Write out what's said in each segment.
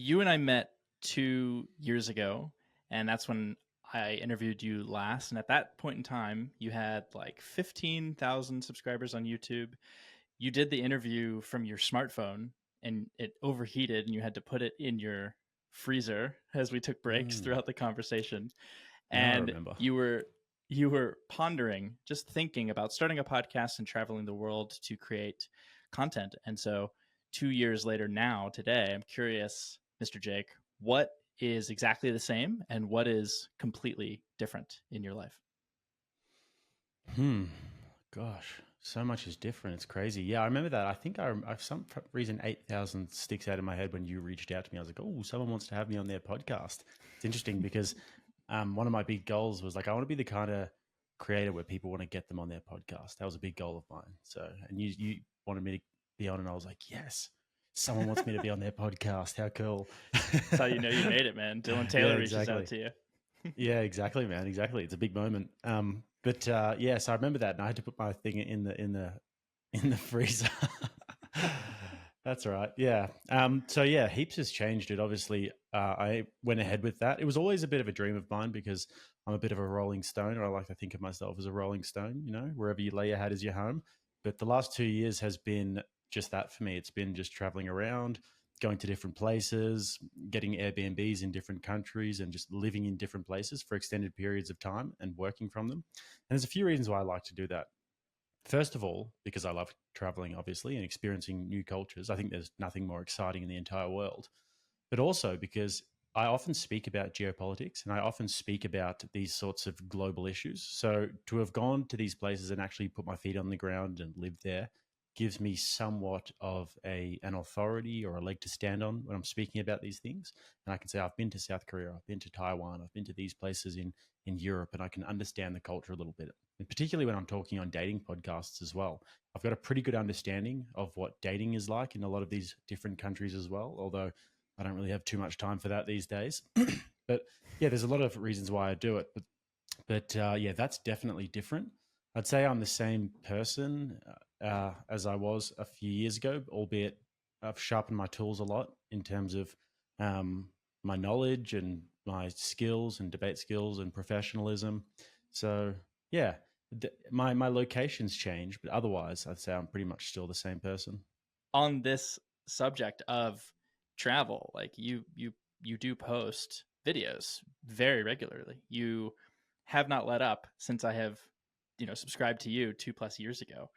you and I met 2 years ago, and that's when I interviewed you last. And at that point in time, you had like 15,000 subscribers on YouTube. You did the interview from your smartphone, and it overheated, and you had to put it in your freezer as we took breaks throughout the conversation. Yeah, I And remember. you were pondering, just thinking about starting a podcast and traveling the world to create content. And so 2 years later now, today, I'm curious, Mr. Jake, what is exactly the same and what is completely different in your life? Gosh, so much is different. It's crazy. Yeah, I remember that. I think I for some reason 8,000 sticks out in my head when you reached out to me. I was like, oh, someone wants to have me on their podcast. It's interesting because one of my big goals was like, I want to be the kind of creator where people want to get them on their podcast. That was a big goal of mine. So, and you wanted me to be on, and I was like, yes, someone wants me to be on their podcast. How cool. That's how you know you made it, man. Dylan Taylor reaches out to you. Yeah, exactly, man. Exactly. It's a big moment. But yeah, so I remember that, and I had to put my thing in the freezer. That's right. Yeah. So yeah, heaps has changed. It obviously, I went ahead with that. It was always a bit of a dream of mine because I'm a bit of a rolling stone, or I like to think of myself as a rolling stone. You know, wherever you lay your hat is your home. But the last 2 years has been just that for me. It's been just traveling around, going to different places, getting Airbnbs in different countries, and just living in different places for extended periods of time and working from them. And there's a few reasons why I like to do that. First of all, because I love traveling, obviously, and experiencing new cultures. I think there's nothing more exciting in the entire world. But also because I often speak about geopolitics and I often speak about these sorts of global issues. So to have gone to these places and actually put my feet on the ground and live there gives me somewhat of an authority or a leg to stand on when I'm speaking about these things. And I can say, I've been to South Korea, I've been to Taiwan, I've been to these places in Europe, and I can understand the culture a little bit. And particularly when I'm talking on dating podcasts as well, I've got a pretty good understanding of what dating is like in a lot of these different countries as well, although I don't really have too much time for that these days. But yeah, there's a lot of reasons why I do it. But yeah, that's definitely different. I'd say I'm the same person as I was a few years ago, albeit I've sharpened my tools a lot in terms of my knowledge and my skills and debate skills and professionalism. So yeah, my locations change, but otherwise, I'd say I'm pretty much still the same person. On this subject of travel, like you do post videos very regularly. You have not let up since I have, subscribed to you 2+ years ago,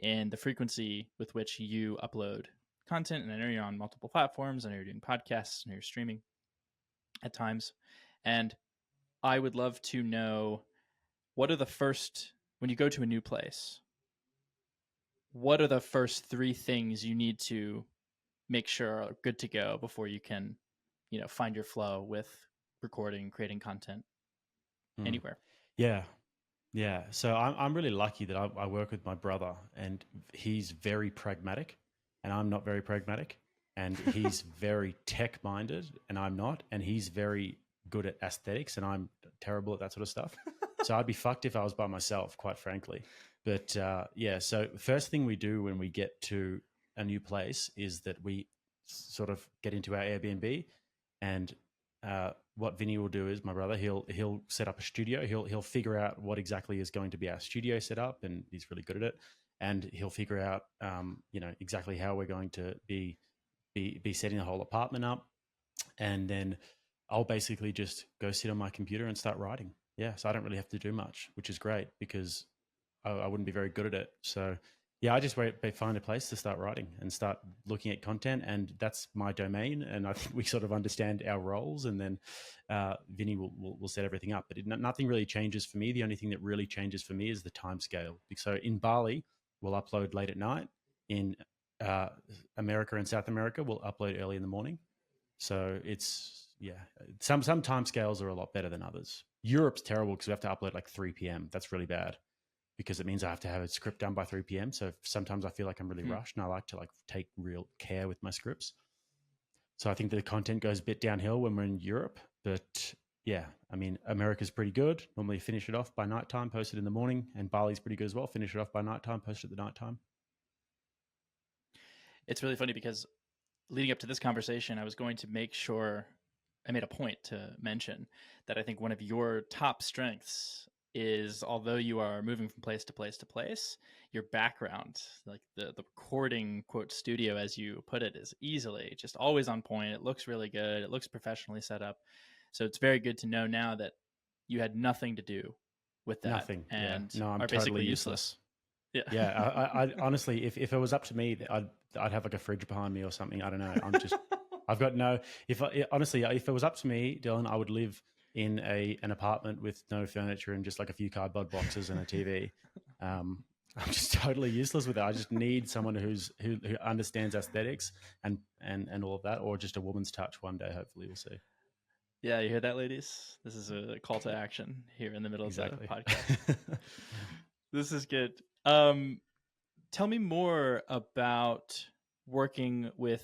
and the frequency with which you upload content. And I know you're on multiple platforms. I know you're doing podcasts and you're streaming at times. And I would love to know, what are the first, when you go to a new place, what are the first three things you need to make sure are good to go before you can, find your flow with recording, creating content Mm. anywhere? Yeah, yeah. So I'm really lucky that I work with my brother, and he's very pragmatic, and I'm not very pragmatic, and he's very tech minded, and I'm not, and he's very good at aesthetics, and I'm terrible at that sort of stuff. So I'd be fucked if I was by myself, quite frankly. But yeah, so first thing we do when we get to a new place is that we sort of get into our Airbnb, and what Vinny will do is, my brother, he'll set up a studio. He'll figure out what exactly is going to be our studio setup, and he's really good at it. And he'll figure out, exactly how we're going to be setting the whole apartment up, and then I'll basically just go sit on my computer and start writing. Yeah, so I don't really have to do much, which is great because I wouldn't be very good at it. So yeah, I just find a place to start writing and start looking at content, and that's my domain. And I think we sort of understand our roles, and then Vinny will set everything up. But nothing really changes for me. The only thing that really changes for me is the time scale. So in Bali, we'll upload late at night. In America and South America, we'll upload early in the morning. So it's some time scales are a lot better than others. Europe's terrible because we have to upload like 3 p.m. That's really bad because it means I have to have a script done by 3 p.m. So sometimes I feel like I'm really rushed, and I like to like take real care with my scripts. So I think the content goes a bit downhill when we're in Europe. But yeah, I mean, America's pretty good. Normally finish it off by nighttime, post it in the morning. And Bali's pretty good as well. Finish it off by nighttime, post it at the nighttime. It's really funny because leading up to this conversation, I was going to make sure I made a point to mention that I think one of your top strengths is, although you are moving from place to place to place, your background, like the recording quote studio, as you put it, is easily just always on point. It looks really good. It looks professionally set up. So it's very good to know now that you had nothing to do with that Nothing. Yeah. and No, I'm are totally basically useless. Yeah. Yeah. I honestly, if it was up to me, I'd have like a fridge behind me or something. I don't know. I've got no, honestly, if it was up to me, Dylan, I would live in an apartment with no furniture and just like a few cardboard boxes and a TV. I'm just totally useless with it. I just need someone who understands aesthetics and all of that, or just a woman's touch one day. Hopefully, we'll see. Yeah, you hear that, ladies? This is a call to action here in the middle Exactly. of the podcast. This is good. Tell me more about working with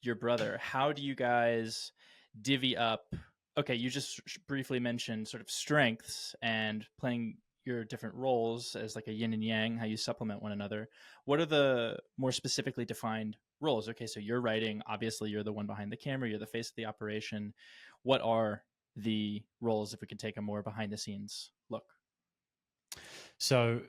your brother. How do you guys divvy up? Okay, you just briefly mentioned sort of strengths and playing your different roles as like a yin and yang, how you supplement one another. What are the more specifically defined roles? Okay, so you're writing, obviously you're the one behind the camera, you're the face of the operation. What are the roles, if we can take a more behind the scenes look? So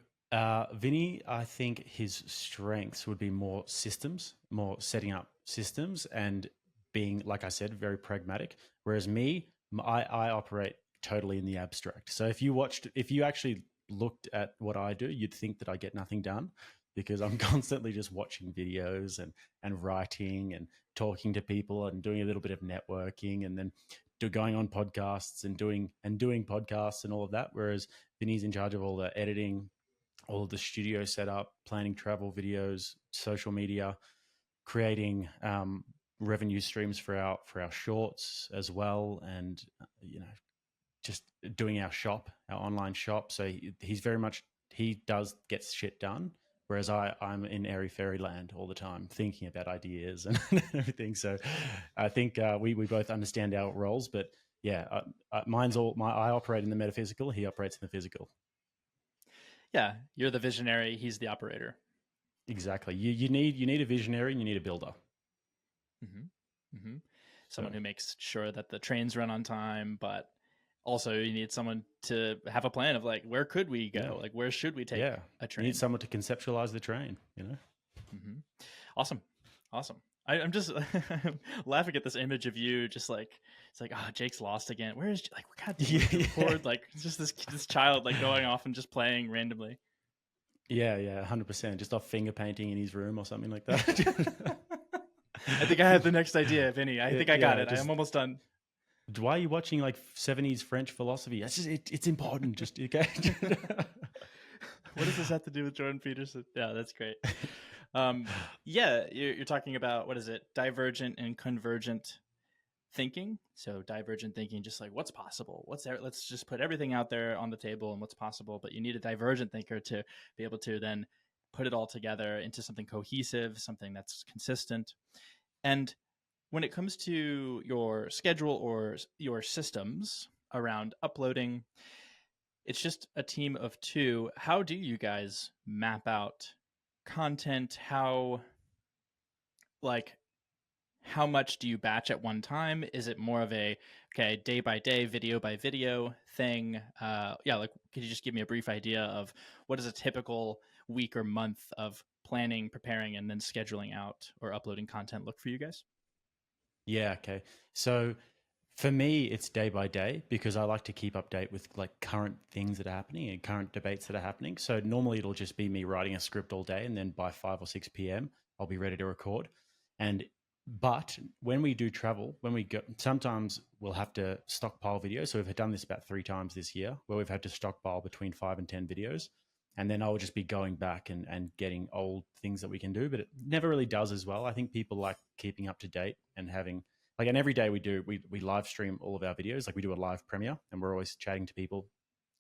Vinny, I think his strengths would be more systems, more setting up systems and being, like I said, very pragmatic. Whereas me, I operate totally in the abstract. So if you actually looked at what I do, you'd think that I get nothing done because I'm constantly just watching videos and writing and talking to people and doing a little bit of networking and then going on podcasts and doing podcasts and all of that. Whereas Vinny's in charge of all the editing, all of the studio setup, planning travel videos, social media, creating revenue streams for our shorts as well, and just doing our online shop. So he's very much, he does get shit done. Whereas I'm in airy fairy land all the time, thinking about ideas and everything. So I think we both understand our roles, but yeah, I operate in the metaphysical. He operates in the physical. Yeah, you're the visionary. He's the operator. Exactly. You need a visionary and you need a builder. Mm-hmm. Mm-hmm. Someone who makes sure that the trains run on time, but also you need someone to have a plan of like, where could we go? Yeah. Like, where should we take a train? You need someone to conceptualize the train, Mm-hmm. Awesome. I'm just laughing at this image of you just like, it's like, oh, Jake's lost again. Where is, like, God, record? Like, it's just this child like going off and just playing randomly. Yeah, 100%. Just off finger painting in his room or something like that. I think I have the next idea, Vinny. I think I got it. I'm almost done. Why are you watching like 70s French philosophy? It's important. Just okay. What does this have to do with Jordan Peterson? Yeah, that's great. Yeah, you're talking about, what is it? Divergent and convergent thinking. So divergent thinking, just like what's possible, what's there. Let's just put everything out there on the table and what's possible. But you need a divergent thinker to be able to then put it all together into something cohesive, something that's consistent. And when it comes to your schedule or your systems around uploading, it's just a team of two. How do you guys map out content? How much do you batch at one time? Is it more of a, okay, day by day, video by video thing? Like, could you just give me a brief idea of what is a typical week or month of planning, preparing, and then scheduling out or uploading content look for you guys? Yeah, okay. So for me, it's day by day because I like to keep update with like current things that are happening and current debates that are happening. So normally it'll just be me writing a script all day, and then by 5 or 6 p.m. I'll be ready to record. But when we do travel, when we go, sometimes we'll have to stockpile videos. So we've done this about 3 times this year where we've had to stockpile between 5 and 10 videos. And then I'll just be going back and getting old things that we can do, but it never really does as well. I think people like keeping up to date and having like, and every day we live stream all of our videos. Like we do a live premiere and we're always chatting to people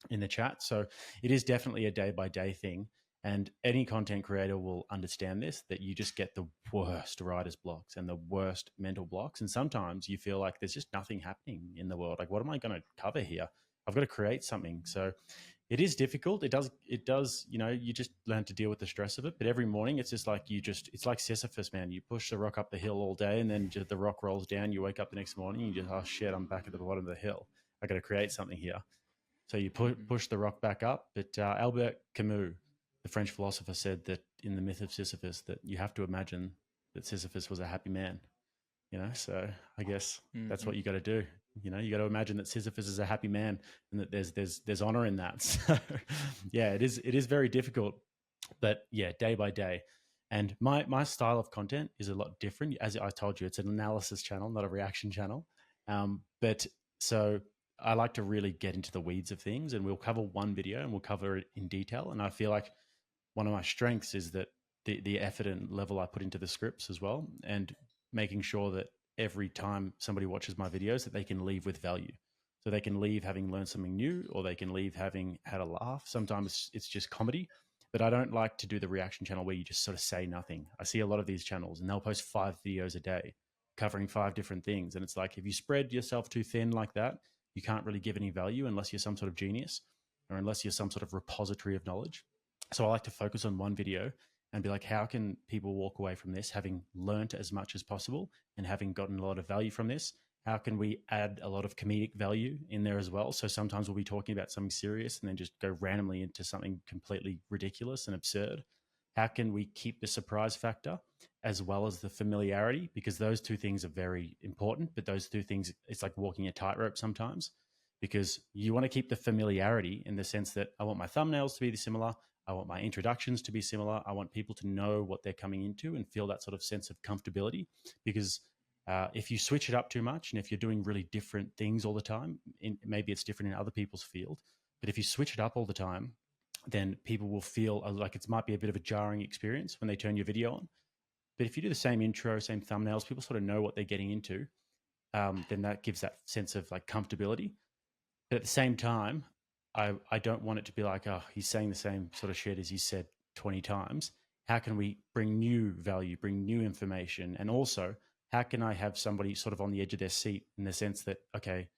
in the chat. So it is definitely a day by day thing. And any content creator will understand this, that you just get the worst writer's blocks and the worst mental blocks. And sometimes you feel like there's just nothing happening in the world. Like, what am I going to cover here? I've got to create something. So it is difficult. It does, you know, you just learn to deal with the stress of it. But every morning it's just like it's like Sisyphus, man. You push the rock up the hill all day and then just the rock rolls down. You wake up the next morning and you just, oh shit, I'm back at the bottom of the hill. I got to create something here. So you push the rock back up. But Albert Camus, the French philosopher, said that in the myth of Sisyphus, that you have to imagine that Sisyphus was a happy man. You know, so I guess that's what you got to do. You know, you got to imagine that Sisyphus is a happy man and that there's honor in that. So yeah, it is very difficult, but yeah, day by day. And my style of content is a lot different. As I told you, it's an analysis channel, not a reaction channel. But so I like to really get into the weeds of things, and we'll cover one video and we'll cover it in detail. And I feel like one of my strengths is that the effort and level I put into the scripts as well, and making sure that every time somebody watches my videos that they can leave with value. So they can leave having learned something new, or they can leave having had a laugh. Sometimes it's just comedy, but I don't like to do the reaction channel where you just sort of say nothing. I see a lot of these channels and they'll post 5 videos a day covering 5 different things. And it's like, if you spread yourself too thin like that, you can't really give any value unless you're some sort of genius or unless you're some sort of repository of knowledge. So I like to focus on one video and be like, how can people walk away from this having learned as much as possible and having gotten a lot of value from this? How can we add a lot of comedic value in there as well? So sometimes we'll be talking about something serious and then just go randomly into something completely ridiculous and absurd. How can we keep the surprise factor as well as the familiarity? Because those two things are very important, but those two things, it's like walking a tightrope sometimes, because you want to keep the familiarity in the sense that I want my thumbnails to be similar. I want my introductions to be similar. I want people to know what they're coming into and feel that sort of sense of comfortability. Because if you switch it up too much and if you're doing really different things all the time, maybe it's different in other people's field, but if you switch it up all the time, then people will feel like it might be a bit of a jarring experience when they turn your video on. But if you do the same intro, same thumbnails, people sort of know what they're getting into, then that gives that sense of like comfortability. But at the same time, I don't want it to be like, oh, he's saying the same sort of shit as he said 20 times. How can we bring new value, bring new information? And also, how can I have somebody sort of on the edge of their seat in the sense that, okay,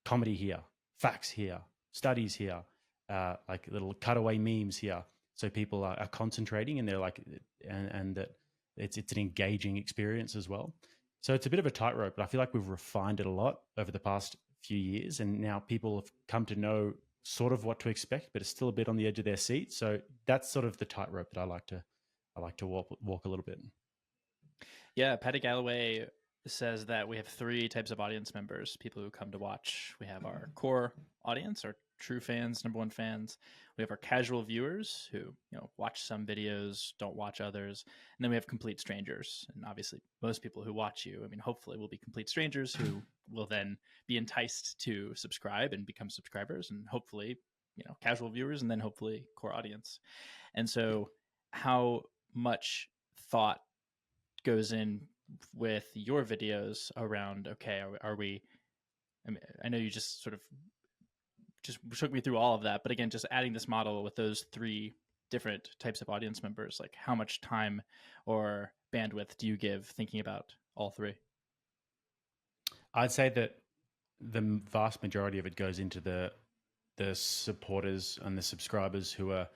comedy here, facts here, studies here, like little cutaway memes here. So people are concentrating and they're like, and that it's an engaging experience as well. So it's a bit of a tightrope, but I feel like we've refined it a lot over the past few years, and now people have come to know sort of what to expect, but it's still a bit on the edge of their seat. So that's sort of the tightrope that I like to walk a little bit. Yeah, Patty Galloway says that we have 3 types of audience members: people who come to watch. We have our core audience, our true fans, number 1 fans. We have our casual viewers who, watch some videos, don't watch others. And then we have complete strangers. And obviously most people who watch you, hopefully will be complete strangers who will then be enticed to subscribe and become subscribers, and hopefully, casual viewers, and then hopefully core audience. And so how much thought goes in with your videos around, okay, are we, I know you just sort of just took me through all of that, but again, just adding this model with those 3 different types of audience members, like how much time or bandwidth do you give thinking about all 3? I'd say that the vast majority of it goes into the supporters and the subscribers who are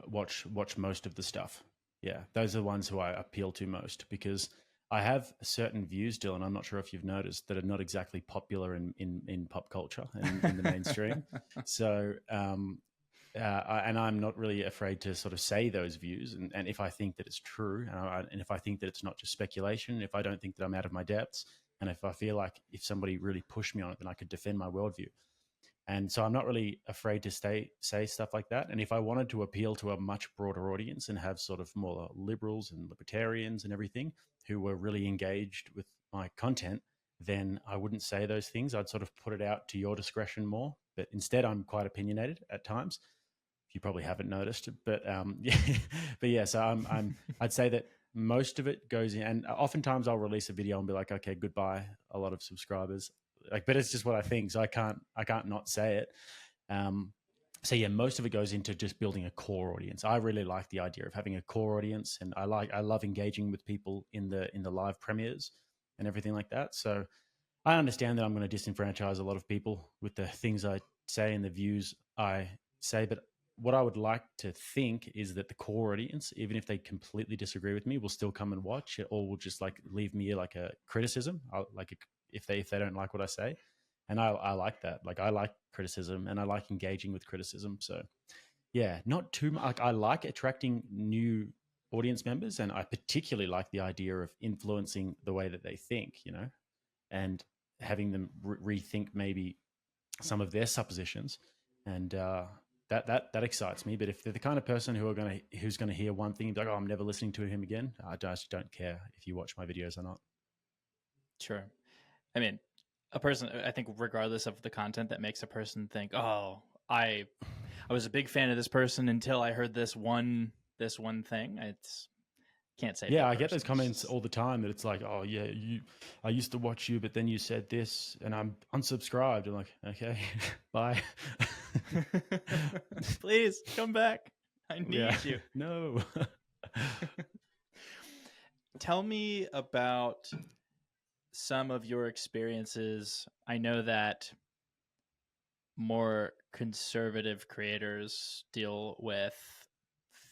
watch most of the stuff. Yeah, those are the ones who I appeal to most, because I have certain views, Dylan, I'm not sure if you've noticed, that are not exactly popular in pop culture and in the mainstream. So, and I'm not really afraid to sort of say those views. And if I think that it's true, and if I think that it's not just speculation, if I don't think that I'm out of my depths, and if I feel like if somebody really pushed me on it, then I could defend my worldview. And so I'm not really afraid to say stuff like that. And if I wanted to appeal to a much broader audience and have sort of more liberals and libertarians and everything who were really engaged with my content, then I wouldn't say those things. I'd sort of put it out to your discretion more. But instead, I'm quite opinionated at times. You probably haven't noticed, but yeah, but yeah. So I'd say that most of it goes in, and oftentimes I'll release a video and be like, okay, goodbye, a lot of subscribers. But it's just what I think, so I can't not say it. So yeah, most of it goes into just building a core audience. I really like the idea of having a core audience, and I love engaging with people in the live premieres and everything like that. So I understand that I'm going to disenfranchise a lot of people with the things I say and the views I say, but what I would like to think is that the core audience, even if they completely disagree with me, will still come and watch it, or will just like leave me like a criticism, if they don't like what I say, and I like that. Like I like criticism, and I like engaging with criticism. So yeah, not too much. Like I like attracting new audience members, and I particularly like the idea of influencing the way that they think. And having them rethink maybe some of their suppositions, and that excites me. But if they're the kind of person who's gonna hear one thing and be like, "Oh, I'm never listening to him again," I just don't care if you watch my videos or not. Sure. I mean, a person, I think, regardless of the content that makes a person think, "Oh, I was a big fan of this person until I heard this one thing." It's can't save Yeah, that I get person. those comments all the time that it's like, "Oh yeah, I used to watch you, but then you said this, and I'm unsubscribed." I'm like, okay, bye. Please come back. I Yeah, need you. no. Tell me about some of your experiences. I know that more conservative creators deal with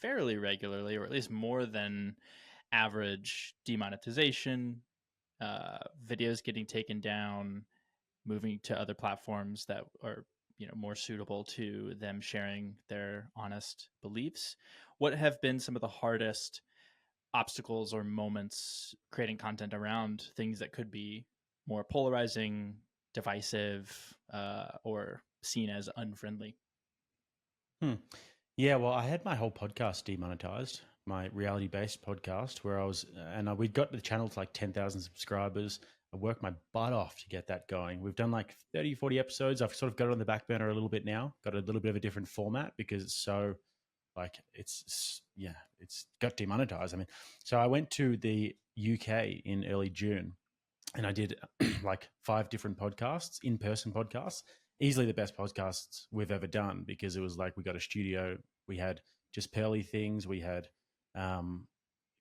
fairly regularly, or at least more than average, demonetization, videos getting taken down, moving to other platforms that are more suitable to them sharing their honest beliefs. What have been some of the hardest obstacles or moments creating content around things that could be more polarizing, divisive, or seen as unfriendly? Hmm. Yeah, well, I had my whole podcast demonetized, my reality-based podcast, where we'd got the channel to like 10,000 subscribers. I worked my butt off to get that going. We've done like 30, 40 episodes. I've sort of got it on the back burner a little bit now, got a little bit of a different format because it's so like, it's got demonetized. I mean, so I went to the UK in early June and I did like 5 different podcasts, in-person podcasts, easily the best podcasts we've ever done because it was like we got a studio, we had just Pearly Things, we had um,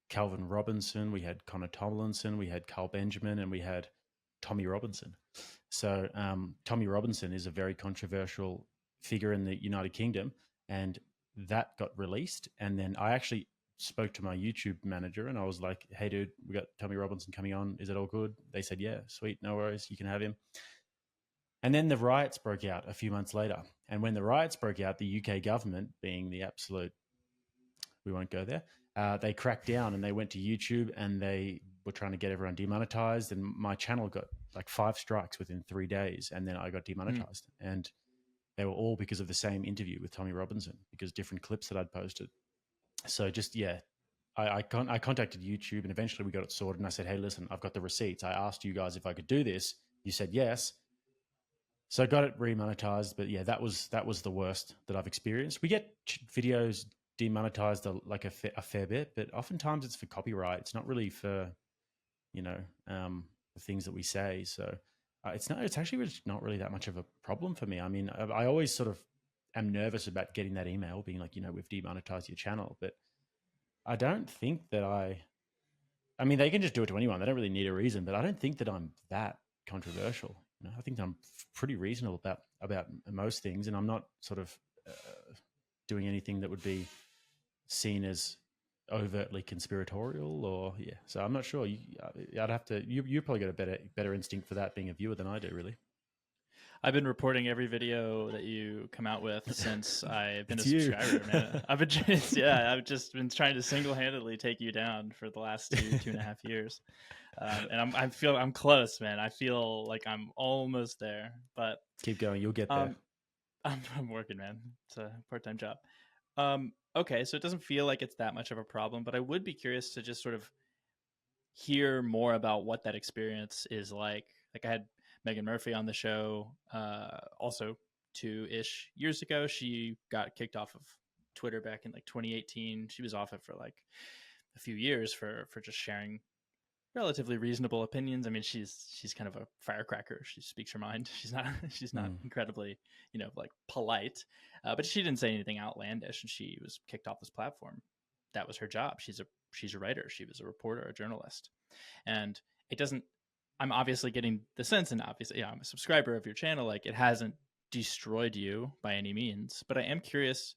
Calvin Robinson, we had Connor Tomlinson, we had Carl Benjamin, and we had Tommy Robinson. So Tommy Robinson is a very controversial figure in the United Kingdom, and that got released. And then I actually spoke to my YouTube manager, and I was like, "Hey, dude, we got Tommy Robinson coming on. Is it all good?" They said, "Yeah, sweet, no worries, you can have him." And then the riots broke out a few months later. And when the riots broke out, the UK government, being the absolute, we won't go there, they cracked down and they went to YouTube and they were trying to get everyone demonetized. And my channel got like 5 strikes within 3 days. And then I got Mm. demonetized. And they were all because of the same interview with Tommy Robinson, because different clips that I'd posted. So just, yeah, I contacted YouTube and eventually we got it sorted. And I said, "Hey, listen, I've got the receipts. I asked you guys if I could do this. You said yes. So I got it remonetized, but yeah, that was the worst that I've experienced. We get videos demonetized like a fair bit, but oftentimes it's for copyright. It's not really for you know the things that we say. So it's not. It's actually not really that much of a problem for me. I mean, I always sort of am nervous about getting that email being like, we've demonetized your channel, but I don't think that I mean, they can just do it to anyone. They don't really need a reason, but I don't think that I'm that controversial. I think I'm pretty reasonable about most things, and I'm not sort of doing anything that would be seen as overtly conspiratorial or yeah. So I'm not sure. I'd have to. You probably got a better instinct for that being a viewer than I do, really. I've been reporting every video that you come out with since I've been a It's you. subscriber, man. I've just been trying to single-handedly take you down for the last 2.5 years. And I'm close, man. I feel like I'm almost there, but Keep going. You'll get there. um, I'm working, man. It's a part-time job. Okay, so it doesn't feel like it's that much of a problem, but I would be curious to just sort of hear more about what that experience is like. Like I had Megan Murphy on the show, also 2-ish years ago. She got kicked off of Twitter back in like 2018. She was off it for like a few years for just sharing relatively reasonable opinions. I mean, she's kind of a firecracker. She speaks her mind. She's not incredibly like polite, but she didn't say anything outlandish, and she was kicked off this platform. That was her job. She's a writer. She was a reporter, a journalist, and it doesn't I'm obviously getting the sense, and obviously, I'm a subscriber of your channel. Like, it hasn't destroyed you by any means, but I am curious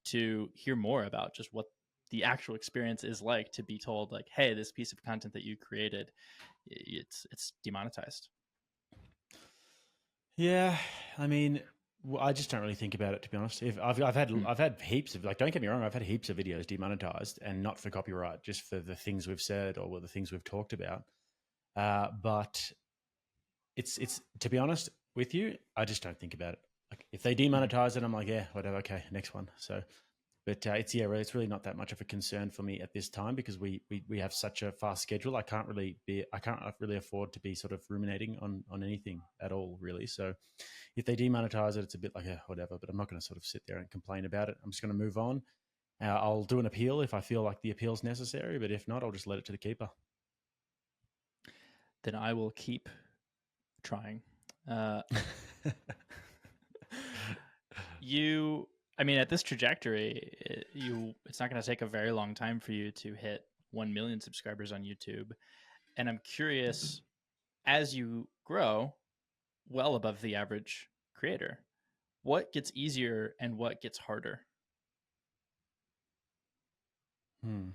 to hear more about just what the actual experience is like to be told, like, hey, this piece of content that you created, it's demonetized. Yeah, I mean, I just don't really think about it, to be honest. If I've had heaps of, like, don't get me wrong, I've had heaps of videos demonetized, and not for copyright, just for the things we've said or the things we've talked about. But it's to be honest with you, I just don't think about it. Like, if they demonetize it, I'm like, yeah, whatever, okay, next one. So, but it's really not that much of a concern for me at this time, because we have such a fast schedule. I can't really afford to be sort of ruminating on anything at all, really. So if they demonetize it, it's a bit like, whatever. But I'm not going to sort of sit there and complain about it. I'm just going to move on. I'll do an appeal if I feel like the appeal is necessary, but if not, I'll just let it to the keeper. Then I will keep trying. I mean, at this trajectory, it's not going to take a very long time for you to hit 1 million subscribers on YouTube. And I'm curious, as you grow well above the average creator, what gets easier and what gets harder? That's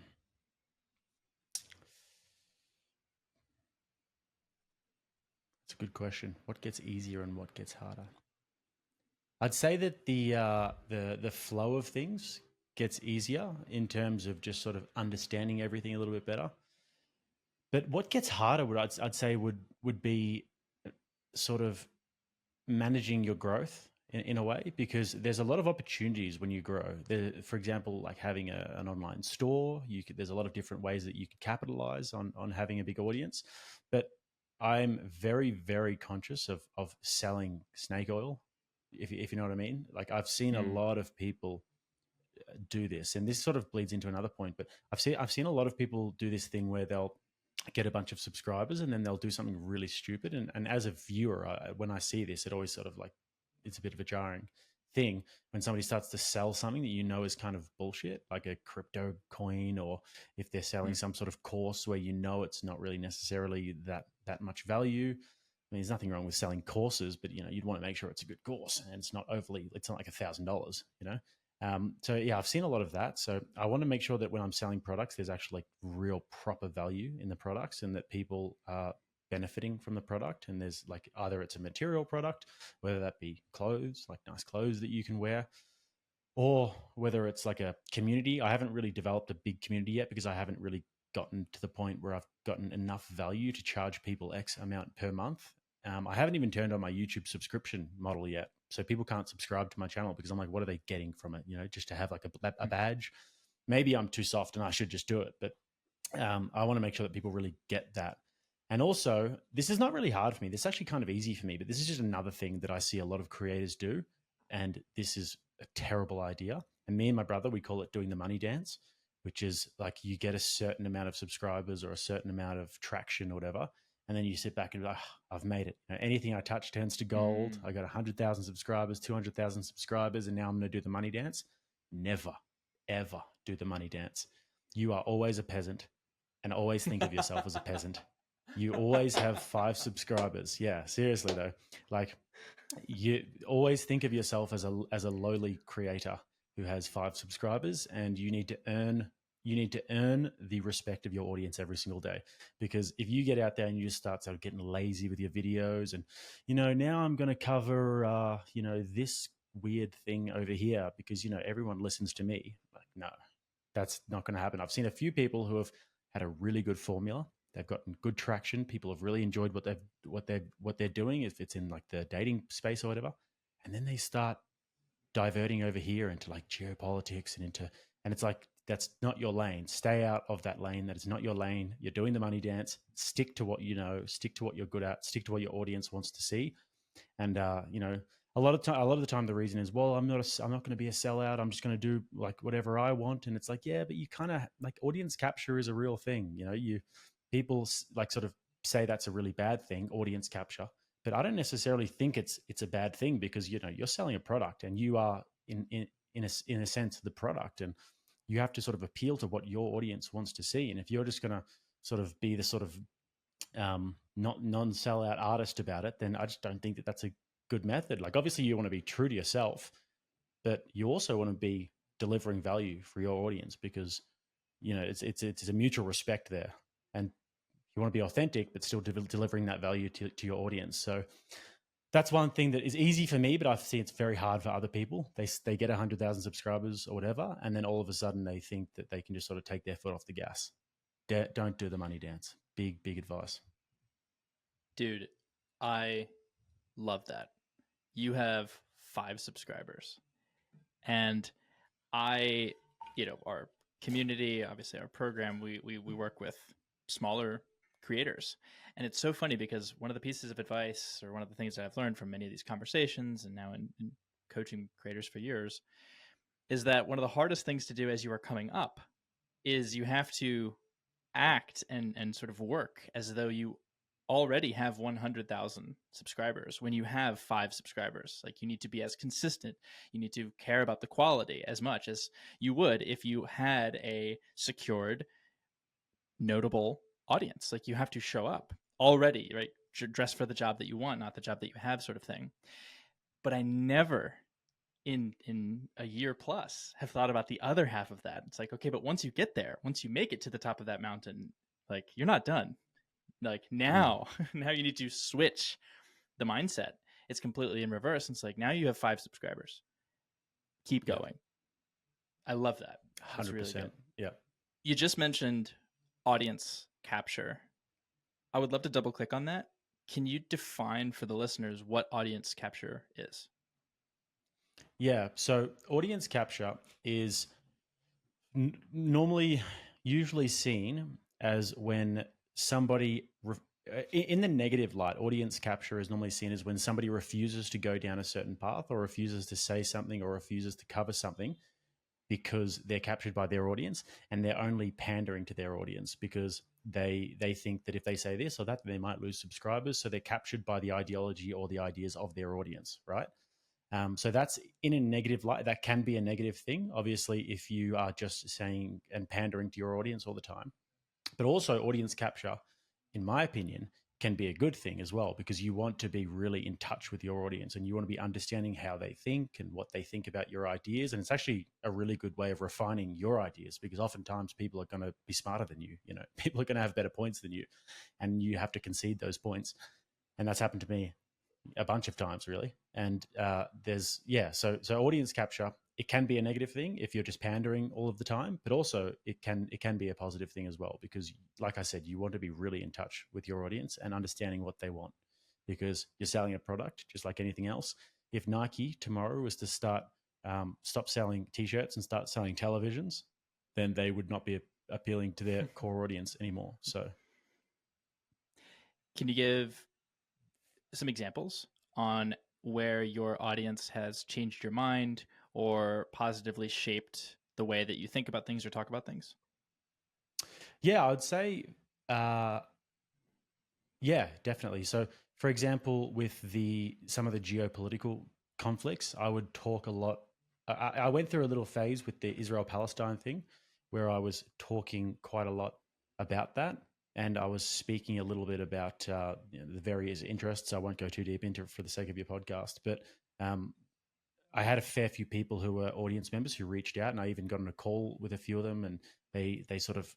a good question. What gets easier and what gets harder? I'd say that the flow of things gets easier in terms of just sort of understanding everything a little bit better. But what gets harder, I'd say would be sort of managing your growth in a way, because there's a lot of opportunities when you grow. For example, like having an online store, there's a lot of different ways that you could capitalize on having a big audience. But I'm very, very conscious of selling snake oil, if you know what I mean. Like, I've seen a lot of people do this, and this sort of bleeds into another point, but I've seen a lot of people do this thing where they'll get a bunch of subscribers and then they'll do something really stupid. And as a viewer, when I see this, it always sort of like, it's a bit of a jarring thing when somebody starts to sell something that you know is kind of bullshit, like a crypto coin, or if they're selling some sort of course where you know it's not really necessarily that much value. I mean, there's nothing wrong with selling courses, but you'd want to make sure it's a good course and it's not like $1,000, So yeah, I've seen a lot of that. So I want to make sure that when I'm selling products, there's actually like real proper value in the products, and that people are benefiting from the product. And there's like, either it's a material product, whether that be clothes, like nice clothes that you can wear, or whether it's like a community. I haven't really developed a big community yet, because I haven't really gotten to the point where I've gotten enough value to charge people X amount per month. I haven't even turned on my YouTube subscription model yet. So people can't subscribe to my channel, because I'm like, what are they getting from it? Just to have like a badge. Maybe I'm too soft and I should just do it. But I want to make sure that people really get that. And also, this is not really hard for me. This is actually kind of easy for me, but this is just another thing that I see a lot of creators do. And this is a terrible idea. And me and my brother, we call it doing the money dance, which is like, you get a certain amount of subscribers or a certain amount of traction or whatever. And then you sit back and be like, oh, I've made it. Anything I touch turns to gold. I got 100,000 subscribers, 200,000 subscribers, and now I'm going to do the money dance. Never, ever do the money dance. You are always a peasant, and always think of yourself as a peasant. You always have 5 subscribers. Yeah, seriously though. Like, you always think of yourself as a lowly creator who has 5 subscribers, and you need to earn the respect of your audience every single day. Because if you get out there and you just start sort of getting lazy with your videos, and now I'm going to cover this weird thing over here because everyone listens to me, like, no, that's not going to happen. I've seen a few people who have had a really good formula. They've gotten good traction. People have really enjoyed what they're doing, if it's in like the dating space or whatever. And then they start diverting over here into like geopolitics and it's like, that's not your lane. Stay out of that lane. That is not your lane. You're doing the money dance. Stick to what you know. Stick to what you're good at. Stick to what your audience wants to see. And a lot of the time, the reason is, well, I'm not going to be a sellout. I'm just going to do like whatever I want. And it's like, yeah, but you kind of like, audience capture is a real thing. People like sort of say that's a really bad thing, audience capture. But I don't necessarily think it's a bad thing, because you're selling a product, and you are in a sense the product, and you have to sort of appeal to what your audience wants to see. And if you're just going to sort of be the sort of not non-sellout artist about it, then I just don't think that that's a good method. Like, obviously you want to be true to yourself, but you also want to be delivering value for your audience, because it's a mutual respect there, and you want to be authentic but still delivering that value to your audience. So that's one thing that is easy for me, but I see it's very hard for other people. They get 100,000 subscribers or whatever, and then all of a sudden they think that they can just sort of take their foot off the gas. Don't do the money dance. Big advice. Dude, I love that. You have 5 subscribers. And I, our community, obviously our program, we work with smaller creators. And it's so funny because one of the pieces of advice, or one of the things that I've learned from many of these conversations and now in coaching creators for years, is that one of the hardest things to do as you are coming up is you have to act and sort of work as though you already have 100,000 subscribers when you have 5 subscribers. Like, you need to be as consistent. You need to care about the quality as much as you would if you had a secured, notable audience. Like, you have to show up already, right? Dress for the job that you want, not the job that you have, sort of thing. But I never in a year plus have thought about the other half of that. It's like, okay, but once you get there, once you make it to the top of that mountain, like, you're not done. Like, now you need to switch the mindset. It's completely in reverse. It's like, now you have 5 subscribers, keep going. I love that. That's 100%. really good. Yeah. You just mentioned audience capture. I would love to double click on that. Can you define for the listeners what audience capture is? Yeah. So audience capture is usually seen as when somebody, in the negative light, audience capture is normally seen as when somebody refuses to go down a certain path, or refuses to say something, or refuses to cover something because they're captured by their audience, and they're only pandering to their audience because they think that if they say this or that, they might lose subscribers. So they're captured by the ideology or the ideas of their audience, right? So that's in a negative light. That can be a negative thing, obviously, if you are just saying and pandering to your audience all the time. But also, audience capture, in my opinion, can be a good thing as well, because you want to be really in touch with your audience, and you want to be understanding how they think and what they think about your ideas. And it's actually a really good way of refining your ideas, because oftentimes people are going to be smarter than you. People are going to have better points than you, and you have to concede those points. And that's happened to me a bunch of times, really. And so audience capture, it can be a negative thing if you're just pandering all of the time, but also it can be a positive thing as well, because, like I said, you want to be really in touch with your audience and understanding what they want, because you're selling a product just like anything else. If Nike tomorrow was to stop selling t-shirts and start selling televisions, then they would not be appealing to their core audience anymore. So can you give some examples on where your audience has changed your mind or positively shaped the way that you think about things or talk about things? Yeah, I would say, yeah, definitely. So, for example, with some of the geopolitical conflicts, I would talk a lot. I went through a little phase with the Israel-Palestine thing, where I was talking quite a lot about that, and I was speaking a little bit about the various interests. I won't go too deep into it for the sake of your podcast, but I had a fair few people who were audience members who reached out, and I even got on a call with a few of them, and they sort of,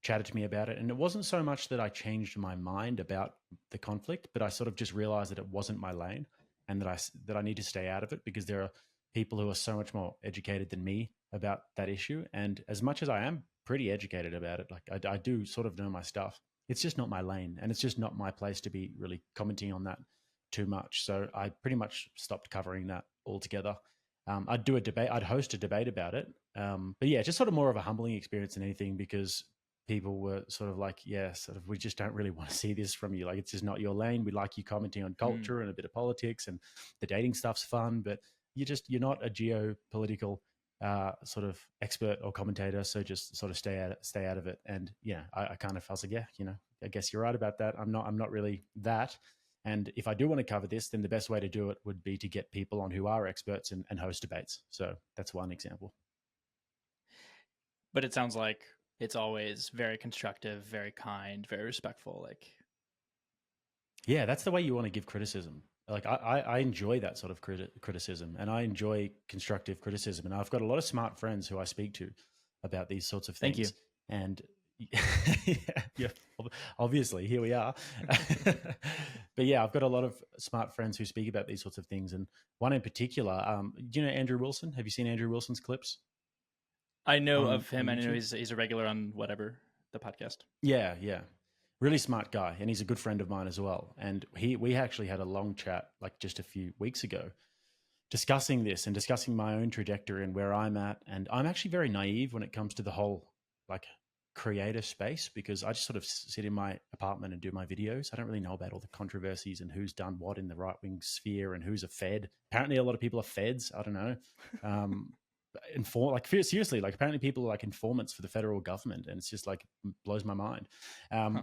chatted to me about it. And it wasn't so much that I changed my mind about the conflict, but I sort of just realized that it wasn't my lane, and that I need to stay out of it, because there are people who are so much more educated than me about that issue. And as much as I am pretty educated about it, like I do sort of know my stuff, it's just not my lane, and it's just not my place to be really commenting on that too much. So I pretty much stopped covering that altogether. I'd do a debate, I'd host a debate about it. But yeah, just sort of more of a humbling experience than anything, because people were sort of like, yeah, sort of, we just don't really want to see this from you. Like, it's just not your lane. We like you commenting on culture and a bit of politics, and the dating stuff's fun, but you're not a geopolitical sort of expert or commentator. So just sort of stay out of it. And yeah, I kind of felt like, yeah, I guess you're right about that. I'm not really that. And if I do want to cover this, then the best way to do it would be to get people on who are experts and host debates. So that's one example. But it sounds like it's always very constructive, very kind, very respectful. Like, Yeah, that's the way you want to give criticism. Like I enjoy that sort of criticism, and I enjoy constructive criticism. And I've got a lot of smart friends who I speak to about these sorts of Thank you. things. And yeah, yeah, obviously here we are. But yeah, I've got a lot of smart friends who speak about these sorts of things, and one in particular. Do you know Andrew Wilson? Have you seen Andrew Wilson's clips I know on of him. I know YouTube? he's a regular on whatever the podcast. Yeah, yeah. Really smart guy, and he's a good friend of mine as well. And we actually had a long chat like just a few weeks ago discussing this and discussing my own trajectory and where I'm at. And I'm actually very naive when it comes to the whole like creator space, because I just sort of sit in my apartment and do my videos. I don't really know about all the controversies and who's done what in the right wing sphere and who's a Fed. Apparently a lot of people are Feds. I don't know. Seriously, like apparently people are like informants for the federal government, and it's just like blows my mind. Huh.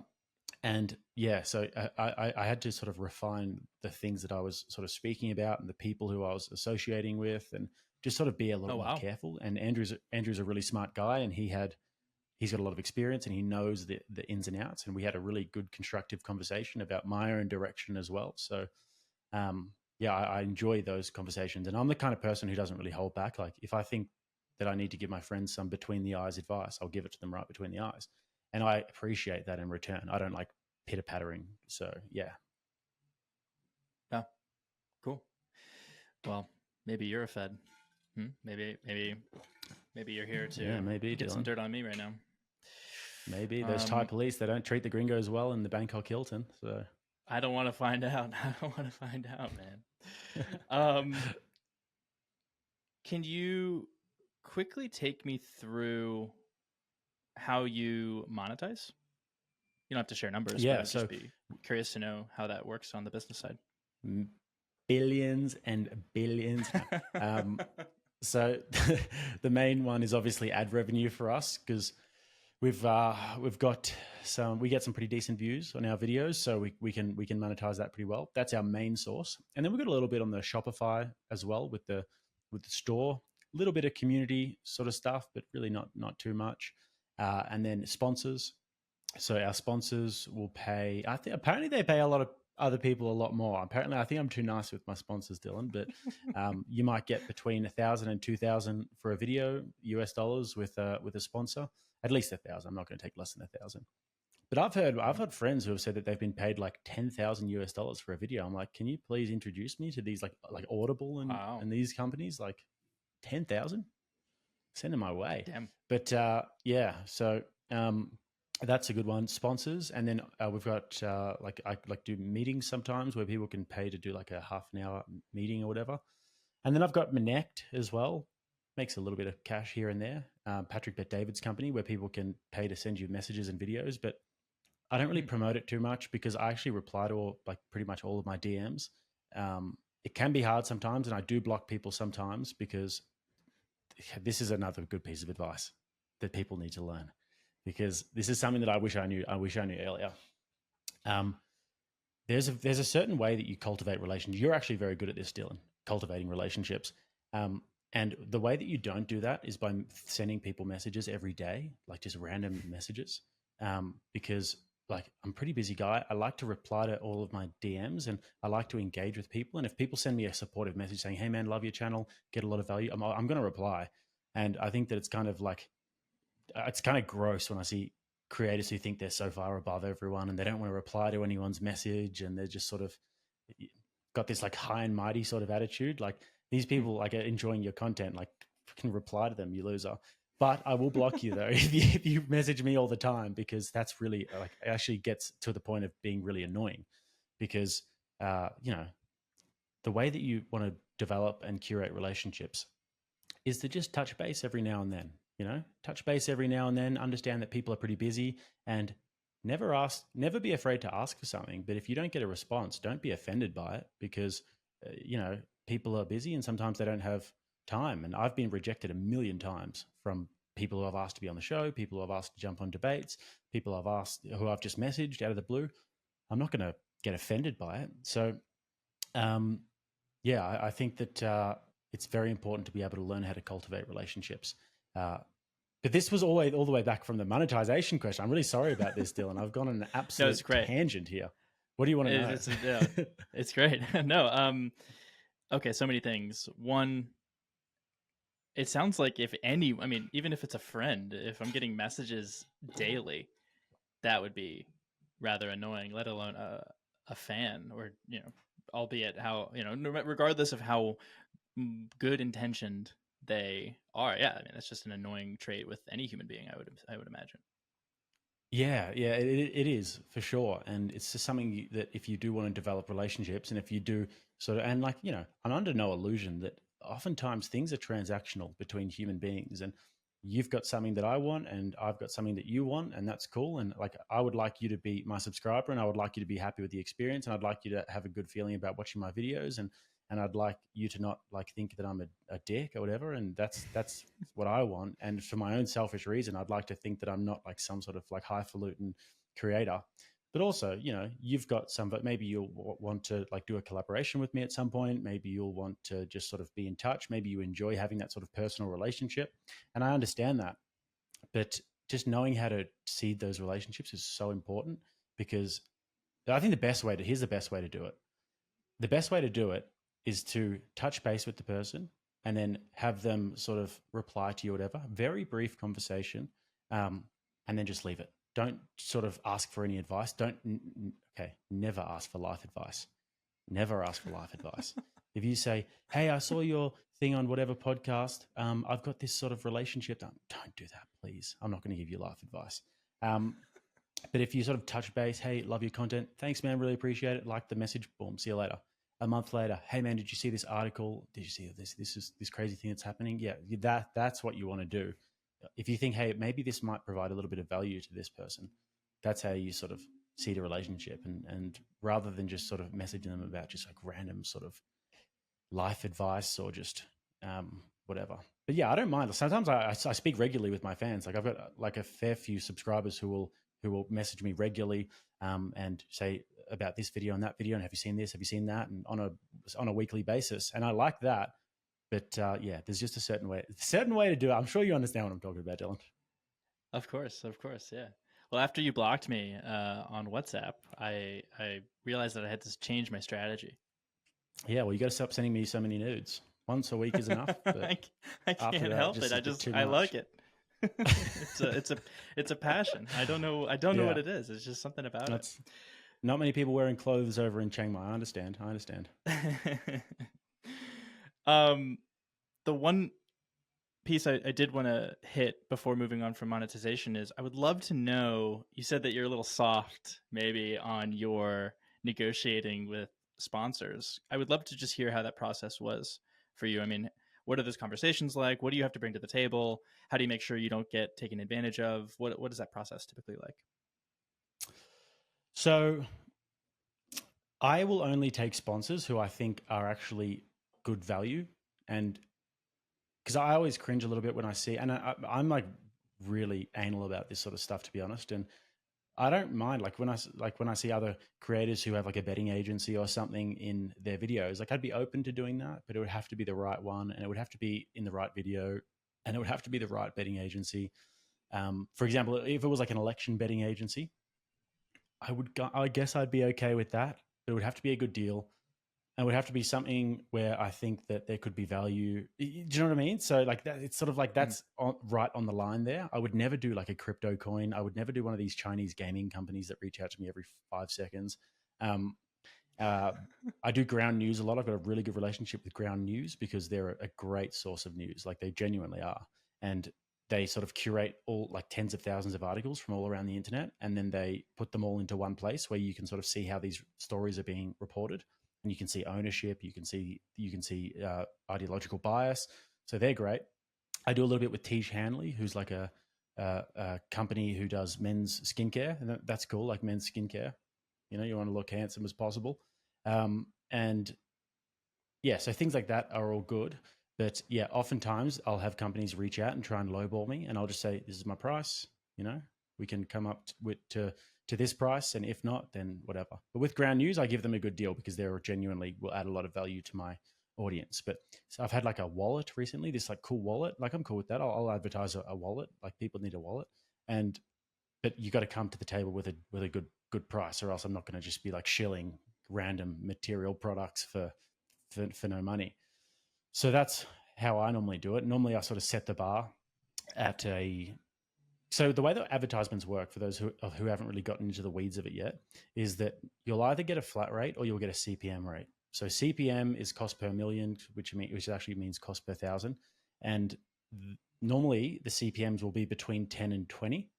And yeah, so I had to sort of refine the things that I was sort of speaking about and the people who I was associating with, and just sort of be a little more careful. And Andrew's a really smart guy, and he's got a lot of experience, and he knows the ins and outs. And we had a really good constructive conversation about my own direction as well. So yeah, I enjoy those conversations, and I'm the kind of person who doesn't really hold back. Like if I think that I need to give my friends some between the eyes advice, I'll give it to them right between the eyes. And I appreciate that in return. I don't like pitter pattering. So yeah. Yeah. Cool. Well, maybe you're a Fed. Maybe you're here to maybe, get Dillan. some dirt on me right now. Maybe those Thai police, they don't treat the gringos well in the Bangkok Hilton. So I don't want to find out. I don't want to find out, man. Can you quickly take me through how you monetize? You don't have to share numbers, but I'd just be curious to know how that works on the business side. Billions and billions. So the main one is obviously ad revenue for us, because we get some pretty decent views on our videos, so we can monetize that pretty well. That's our main source, and then we've got a little bit on the Shopify as well with the store, a little bit of community sort of stuff, but really not too much. And then sponsors. So our sponsors will pay. I think apparently they pay a lot of other people a lot more. Apparently, I think I'm too nice with my sponsors, Dillan. But you might get between $1,000 and $2,000 for a video, US dollars, with a sponsor. At least $1,000. I'm not going to take less than $1,000. But I've had friends who have said that they've been paid like $10,000 US dollars for a video. I'm like, can you please introduce me to these like Audible and these companies? Like 10,000, send them my way. Damn. But yeah, so that's a good one. Sponsors, and then we've got I do meetings sometimes where people can pay to do like a half an hour meeting or whatever. And then I've got Monect as well. Makes a little bit of cash here and there. Patrick Bet-David's company, where people can pay to send you messages and videos, but I don't really promote it too much because I actually reply to pretty much all of my DMs. It can be hard sometimes, and I do block people sometimes, because this is another good piece of advice that people need to learn, because this is something that I wish I knew earlier. There's a certain way that you cultivate relationships. You're actually very good at this, Dillan, cultivating relationships. And the way that you don't do that is by sending people messages every day, like just random messages. Because like I'm a pretty busy guy. I like to reply to all of my DMs, and I like to engage with people. And if people send me a supportive message saying, "Hey man, love your channel, get a lot of value," I'm going to reply. And I think that it's kind of gross when I see creators who think they're so far above everyone and they don't want to reply to anyone's message, and they're just sort of got this like high and mighty sort of attitude. Like these people like are enjoying your content, like can reply to them, you loser. But I will block you though if you message me all the time, because that's really like it actually gets to the point of being really annoying, because the way that you want to develop and curate relationships is to just touch base every now and then. Touch base every now and then, understand that people are pretty busy, and never be afraid to ask for something. But if you don't get a response, don't be offended by it, because people are busy and sometimes they don't have time. And I've been rejected a million times from people who have asked to be on the show, people who have asked to jump on debates, people who I've just messaged out of the blue. I'm not going to get offended by it. So, I think that it's very important to be able to learn how to cultivate relationships. But this was all the way back from the monetization question. I'm really sorry about this, Dillan. I've gone on an absolute tangent here. What do you want to know? Yeah, it's great. No, okay, so many things. One, it sounds like I mean, even if it's a friend, if I'm getting messages daily, that would be rather annoying, let alone a fan, or, albeit how, regardless of how good intentioned they are. Yeah, I mean, that's just an annoying trait with any human being, I would imagine. Yeah, yeah, it is for sure, and it's just something that if you do want to develop relationships, and if you do sort of, and like I'm under no illusion that oftentimes things are transactional between human beings, and you've got something that I want, and I've got something that you want, and that's cool. And like I would like you to be my subscriber, and I would like you to be happy with the experience, and I'd like you to have a good feeling about watching my videos, and I'd like you to not like think that I'm a dick or whatever. And that's what I want. And for my own selfish reason, I'd like to think that I'm not like some sort of like highfalutin creator. But also, you've got some, but maybe you'll want to like do a collaboration with me at some point. Maybe you'll want to just sort of be in touch. Maybe you enjoy having that sort of personal relationship. And I understand that. But just knowing how to seed those relationships is so important, because I think here's the best way to do it. The best way to do it is to touch base with the person and then have them sort of reply to you, whatever, very brief conversation, and then just leave it. Don't sort of ask for any advice. Never ask for life advice. Never ask for life advice. If you say, hey, I saw your thing on whatever podcast, I've got this sort of relationship. Don't do that, please. I'm not going to give you life advice. But if you sort of touch base, hey, love your content. Thanks, man. Really appreciate it. Like the message. Boom. See you later. A month later, hey, man, did you see this article? Did you see this crazy thing that's happening? Yeah, that's what you want to do. If you think, hey, maybe this might provide a little bit of value to this person, that's how you sort of see the relationship. And rather than just sort of messaging them about just like random sort of life advice or just whatever. But yeah, I don't mind. Sometimes I speak regularly with my fans. Like I've got like a fair few subscribers who will message me regularly and say about this video and that video, and have you seen this? Have you seen that? And on a weekly basis, and I like that. But yeah, there's just a certain way to do it. I'm sure you understand what I'm talking about, Dillan. Of course, yeah. Well, after you blocked me on WhatsApp, I realized that I had to change my strategy. Yeah, well, you got to stop sending me so many nudes. Once a week is enough. But I can't help it. I like it. it's a passion. I don't know what it is. It's just something about it. Not many people wearing clothes over in Chiang Mai. I understand. The one piece I did want to hit before moving on from monetization is I would love to know, you said that you're a little soft maybe on your negotiating with sponsors. I would love to just hear how that process was for you. I mean, what are those conversations like? What do you have to bring to the table? How do you make sure you don't get taken advantage of? What is that process typically like? So I will only take sponsors who I think are actually good value. And because I always cringe a little bit when I see, and I'm like really anal about this sort of stuff, to be honest. And I don't mind when I see other creators who have like a betting agency or something in their videos, like I'd be open to doing that, but it would have to be the right one, and it would have to be in the right video, and it would have to be the right betting agency. For example, if it was like an election betting agency, I guess I'd be okay with that, but it would have to be a good deal. And it would have to be something where I think that there could be value. Do you know what I mean? So like that, it's sort of like that's right on the line there. I would never do like a crypto coin. I would never do one of these Chinese gaming companies that reach out to me every 5 seconds. I do Ground News a lot. I've got a really good relationship with Ground News because they're a great source of news. Like they genuinely are. And they sort of curate all like tens of thousands of articles from all around the internet. And then they put them all into one place where you can sort of see how these stories are being reported. And you can see ownership, you can see ideological bias. So they're great. I do a little bit with Tiege Hanley, who's like a company who does men's skincare, and that's cool, like men's skincare. You want to look handsome as possible, and yeah, so things like that are all good. But yeah, oftentimes I'll have companies reach out and try and lowball me, and I'll just say, "This is my price. We can come up to this price, and if not, then whatever." But with Ground News, I give them a good deal because they're genuinely will add a lot of value to my audience. But so I've had like a wallet recently, this like cool wallet. Like I'm cool with that. I'll advertise a wallet. Like people need a wallet, but you got to come to the table with a good good price, or else I'm not going to just be like shilling random material products for no money. So that's how I normally do it. Normally I sort of set the bar at so the way that advertisements work, for those who haven't really gotten into the weeds of it yet, is that you'll either get a flat rate or you'll get a CPM rate. So CPM is cost per million, which actually means cost per thousand. And normally the CPMs will be between 10 and 20.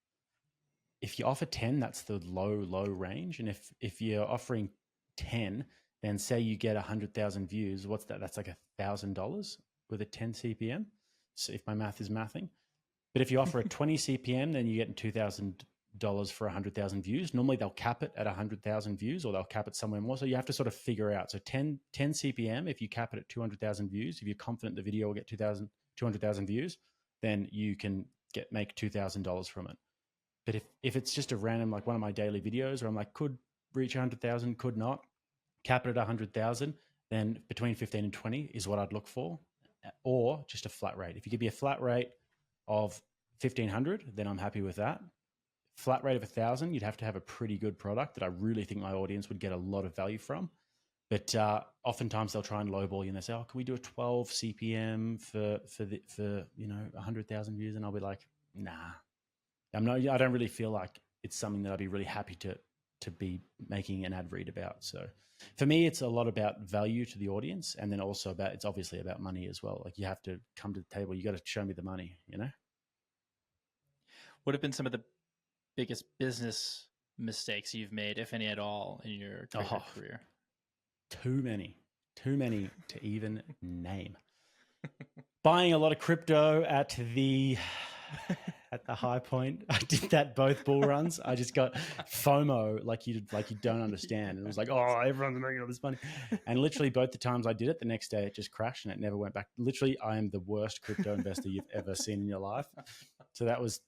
If you offer 10, that's the low range. And if you're offering 10, then say you get 100,000 views, what's that? That's like $1,000 with a 10 CPM. So if my math is mathing. But if you offer a 20 CPM, then you get $2,000 for 100,000 views. Normally they'll cap it at 100,000 views, or they'll cap it somewhere more. So you have to sort of figure out. So 10 CPM, if you cap it at 200,000 views, if you're confident the video will get 200,000 views, then you can make $2,000 from it. But if it's just a random, like one of my daily videos where I'm like, could reach 100,000, could not, cap it at 100,000, then between 15 and 20 is what I'd look for, or just a flat rate. If you give me a flat rate of 1,500, then I'm happy with that. Flat rate of 1,000, you'd have to have a pretty good product that I really think my audience would get a lot of value from. But oftentimes they'll try and lowball you, and they say, "Oh, can we do a 12 CPM for 100,000 views?" And I'll be like, "Nah, I don't really feel like it's something that I'd be really happy to be making an ad read about." So for me, it's a lot about value to the audience, and then also it's obviously about money as well. Like you have to come to the table. You got to show me the money, What have been some of the biggest business mistakes you've made, if any at all, in your career? Too many to even name. Buying a lot of crypto at the high point. I did that both bull runs. I just got FOMO like you don't understand. And it was like, oh, everyone's making all this money. And literally both the times I did it, the next day it just crashed and it never went back. Literally, I am the worst crypto investor you've ever seen in your life. So that was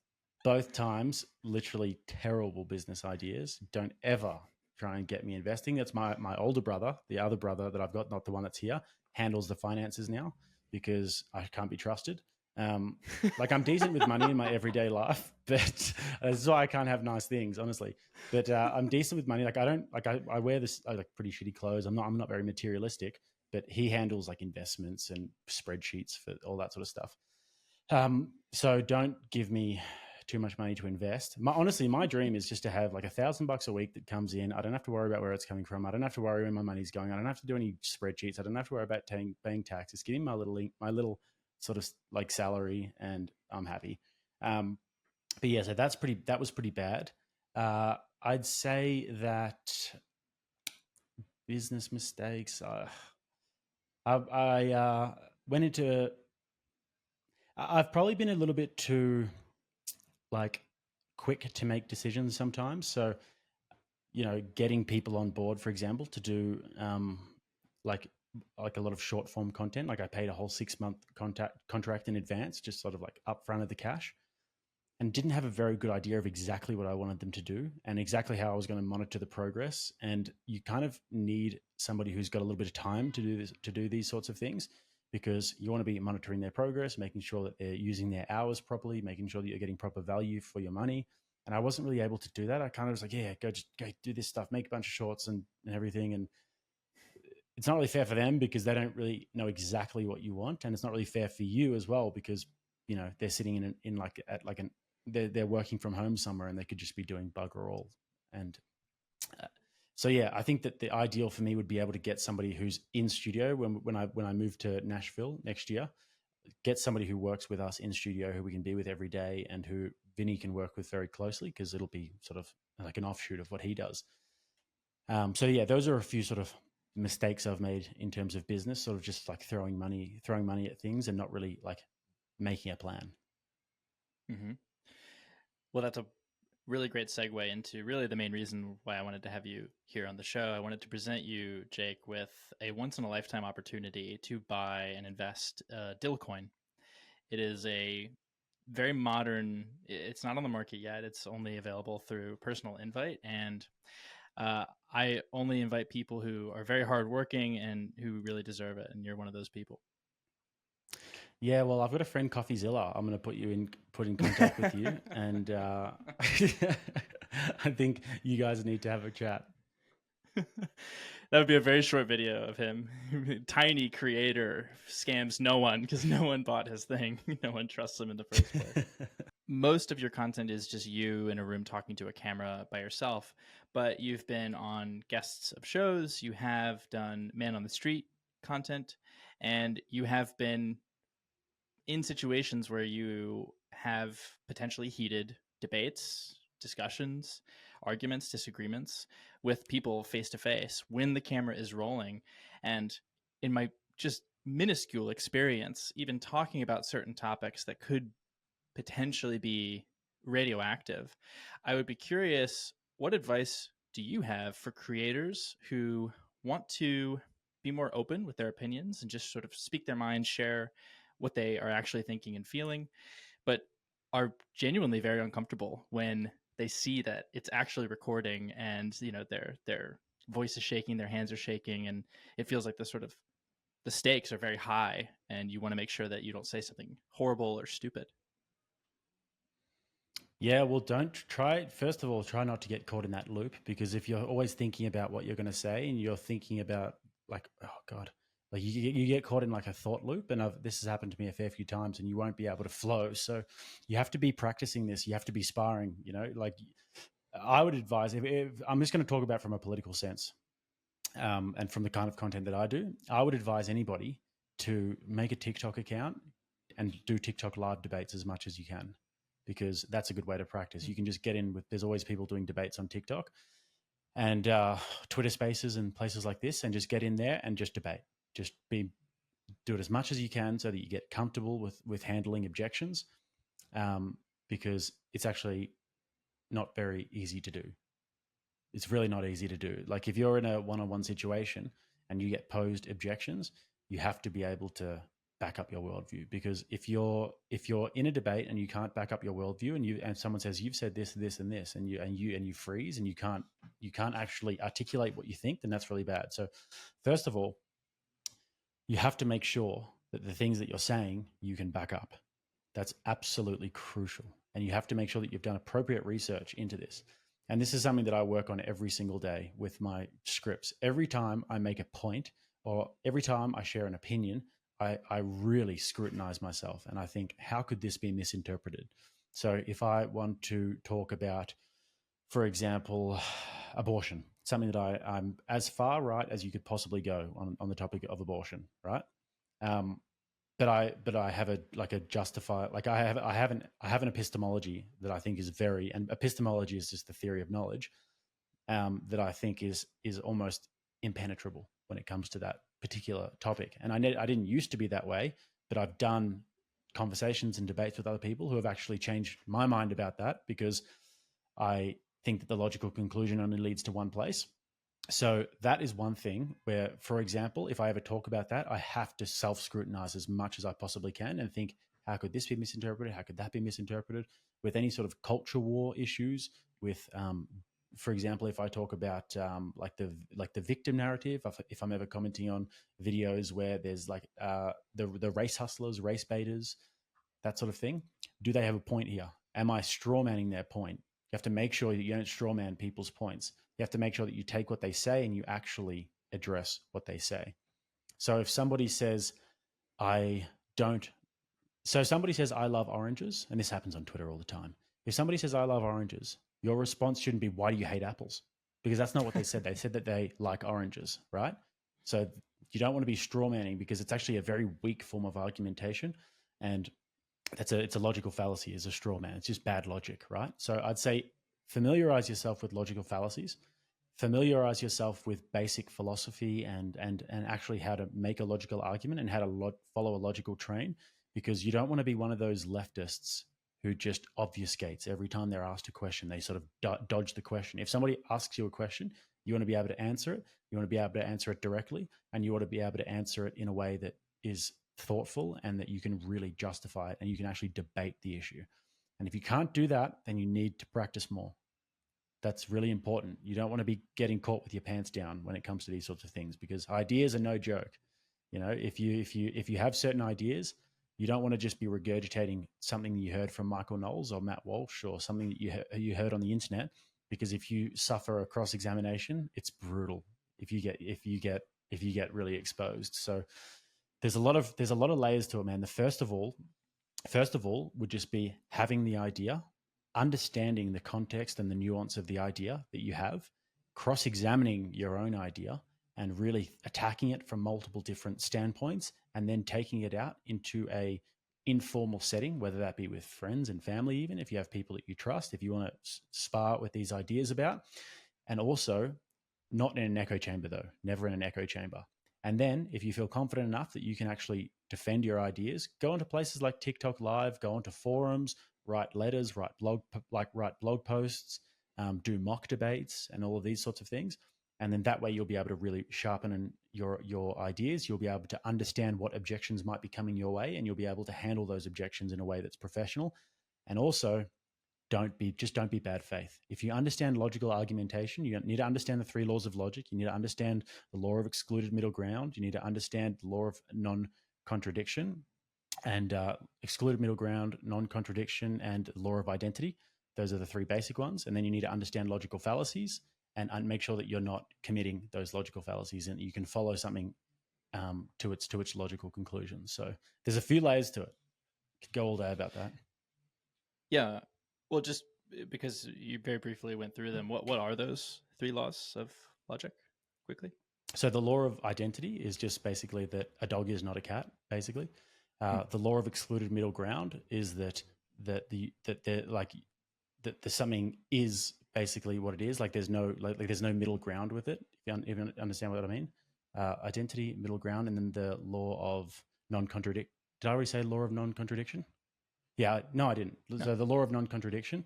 both times literally terrible business ideas. Don't ever try and get me investing. That's my older brother, the other brother that I've got, not the one that's here, handles the finances now because I can't be trusted. Like I'm decent with money in my everyday life, but that's why I can't have nice things, honestly. But I'm decent with money. Like I wear this like pretty shitty clothes. I'm not very materialistic, but he handles like investments and spreadsheets for all that sort of stuff. So don't give me too much money to invest. Honestly, my dream is just to have like $1,000 a week that comes in. I don't have to worry about where it's coming from. I don't have to worry where my money's going. I don't have to do any spreadsheets. I don't have to worry about paying taxes. Getting my little sort of like salary, and I'm happy. But yeah, so that was pretty bad. I'd say that business mistakes. I went into. I've probably been a little bit too like quick to make decisions sometimes. So, getting people on board, for example, to do like a lot of short form content. Like I paid a whole 6-month contract in advance, just sort of like upfront of the cash, and didn't have a very good idea of exactly what I wanted them to do and exactly how I was going to monitor the progress. And you kind of need somebody who's got a little bit of time to do these sorts of things, because you want to be monitoring their progress, making sure that they're using their hours properly, making sure that you're getting proper value for your money. And I wasn't really able to do that. I kind of was like, yeah, go do this stuff, make a bunch of shorts and everything. And it's not really fair for them because they don't really know exactly what you want. And it's not really fair for you as well, because, they're sitting they're working from home somewhere and they could just be doing bugger all. And so, yeah, I think that the ideal for me would be able to get somebody who's in studio when I move to Nashville next year, get somebody who works with us in studio, who we can be with every day and who Vinny can work with very closely, because it'll be sort of like an offshoot of what he does. So yeah, those are a few sort of mistakes I've made in terms of business, sort of just like throwing money at things and not really like making a plan. Mm-hmm. Well, that's a really great segue into really the main reason why I wanted to have you here on the show. I wanted to present you, Jake, with a once-in-a-lifetime opportunity to buy and invest Dillan. It is a very modern, it's not on the market yet. It's only available through personal invite. And I only invite people who are very hardworking and who really deserve it. And you're one of those people. Yeah, well, I've got a friend, CoffeeZilla. I'm going to put in contact with you, and I think you guys need to have a chat. That would be a very short video of him. Tiny creator scams no one because no one bought his thing. No one trusts him in the first place. Most of your content is just you in a room talking to a camera by yourself, but you've been on guests of shows, you have done man on the street content, and you have been in situations where you have potentially heated debates, discussions, arguments, disagreements with people face to face when the camera is rolling. And in my just minuscule experience, even talking about certain topics that could potentially be radioactive, I would be curious, what advice do you have for creators who want to be more open with their opinions and just sort of speak their mind, share what they are actually thinking and feeling, but are genuinely very uncomfortable when they see that it's actually recording and their voice is shaking, their hands are shaking, and it feels like the stakes are very high, and you want to make sure that you don't say something horrible or stupid. Yeah, well, don't try. First of all, try not to get caught in that loop, because if you're always thinking about what you're going to say and you're thinking about like, oh God, like you get caught in like a thought loop. And this has happened to me a fair few times, and you won't be able to flow. So you have to be practicing this. You have to be sparring, like I would advise, if I'm just going to talk about from a political sense, and from the kind of content that I do, I would advise anybody to make a TikTok account and do TikTok live debates as much as you can, because that's a good way to practice. You can just get in with, there's always people doing debates on TikTok and Twitter Spaces and places like this, and just get in there and just debate. Just do it as much as you can so that you get comfortable with handling objections, because it's actually not very easy to do. It's really not easy to do. Like if you're in a one-on-one situation and you get posed objections, you have to be able to back up your worldview, because if you're in a debate and you can't back up your worldview, and someone says you've said this, this, and this, and you freeze and you can't actually articulate what you think, then that's really bad. So first of all, you have to make sure that the things that you're saying you can back up. That's absolutely crucial, and you have to make sure that you've done appropriate research into this. And this is something that I work on every single day with my scripts. Every time I make a point, or every time I share an opinion, I really scrutinize myself, and I think, how could this be misinterpreted? So if I want to talk about, for example, abortion, something that I'm as far right as you could possibly go on the topic of abortion, right? But I have I have an epistemology that I think is and epistemology is just the theory of knowledge, that I think is almost impenetrable when it comes to that particular topic. And I didn't used to be that way, but I've done conversations and debates with other people who have actually changed my mind about that, because I think that the logical conclusion only leads to one place. So that is one thing where, for example, if I ever talk about that, I have to self-scrutinize as much as I possibly can and think, how could this be misinterpreted? How could that be misinterpreted? With any sort of culture war issues, with for example, if I talk about like the victim narrative, if I'm ever commenting on videos where there's like the race hustlers, race baiters, that sort of thing, do they have a point here? Am I strawmanning their point? You have to make sure that you don't strawman people's points. You have to make sure that you take what they say and you actually address what they say. So if somebody says, somebody says, I love oranges, and this happens on Twitter all the time. If somebody says, I love oranges, your response shouldn't be, why do you hate apples? Because that's not what they said. They said that they like oranges, right? So you don't want to be strawmanning, because it's actually a very weak form of argumentation. And it's a logical fallacy, is a straw man. It's just bad logic, right? So I'd say familiarize yourself with logical fallacies, familiarize yourself with basic philosophy and actually how to make a logical argument and how to follow a logical train, because you don't want to be one of those leftists who just obfuscates every time they're asked a question. They sort of dodge the question. If somebody asks you a question, you want to be able to answer it. You want to be able to answer it directly, and you want to be able to answer it in a way that is thoughtful and that you can really justify it and you can actually debate the issue. And if you can't do that, then you need to practice more. That's really important. You don't want to be getting caught with your pants down when it comes to these sorts of things, because ideas are no joke. If you have certain ideas, you don't want to just be regurgitating something you heard from Michael Knowles or Matt Walsh or something that you heard on the internet. because if you suffer a cross examination, it's brutal. If you get really exposed. So there's a lot of layers to it, man. The first of all would just be having the idea, understanding the context and the nuance of the idea that you have, cross-examining your own idea and really attacking it from multiple different standpoints, and then taking it out into a informal setting, whether that be with friends and family, even if you have people that you trust, if you want to spar with these ideas about. And also not in an echo chamber, though, never in an echo chamber. And then if you feel confident enough that you can actually defend your ideas, go into places like TikTok Live, go into forums, write letters, write blog posts, do mock debates and all of these sorts of things. And then that way you'll be able to really sharpen your ideas. You'll be able to understand what objections might be coming your way, and you'll be able to handle those objections in a way that's professional. And also, don't be bad faith. If you understand logical argumentation, you need to understand the 3 laws of logic. You need to understand the law of excluded middle ground. You need to understand the law of non-contradiction and excluded middle ground, non-contradiction, and law of identity. Those are the 3 basic ones. And then you need to understand logical fallacies and make sure that you're not committing those logical fallacies, and you can follow something to its logical conclusion. So there's a few layers to it. Could go all day about that. Yeah. Well, just because you very briefly went through them, what are those 3 laws of logic, quickly? So the law of identity is just basically that a dog is not a cat, basically. The law of excluded middle ground is that something is basically what it is. Like there's no middle ground with it. If you understand what I mean. Identity, middle ground, and then the law of non-contradict. Did I already say law of non-contradiction? Yeah, no, I didn't. No. So the law of non-contradiction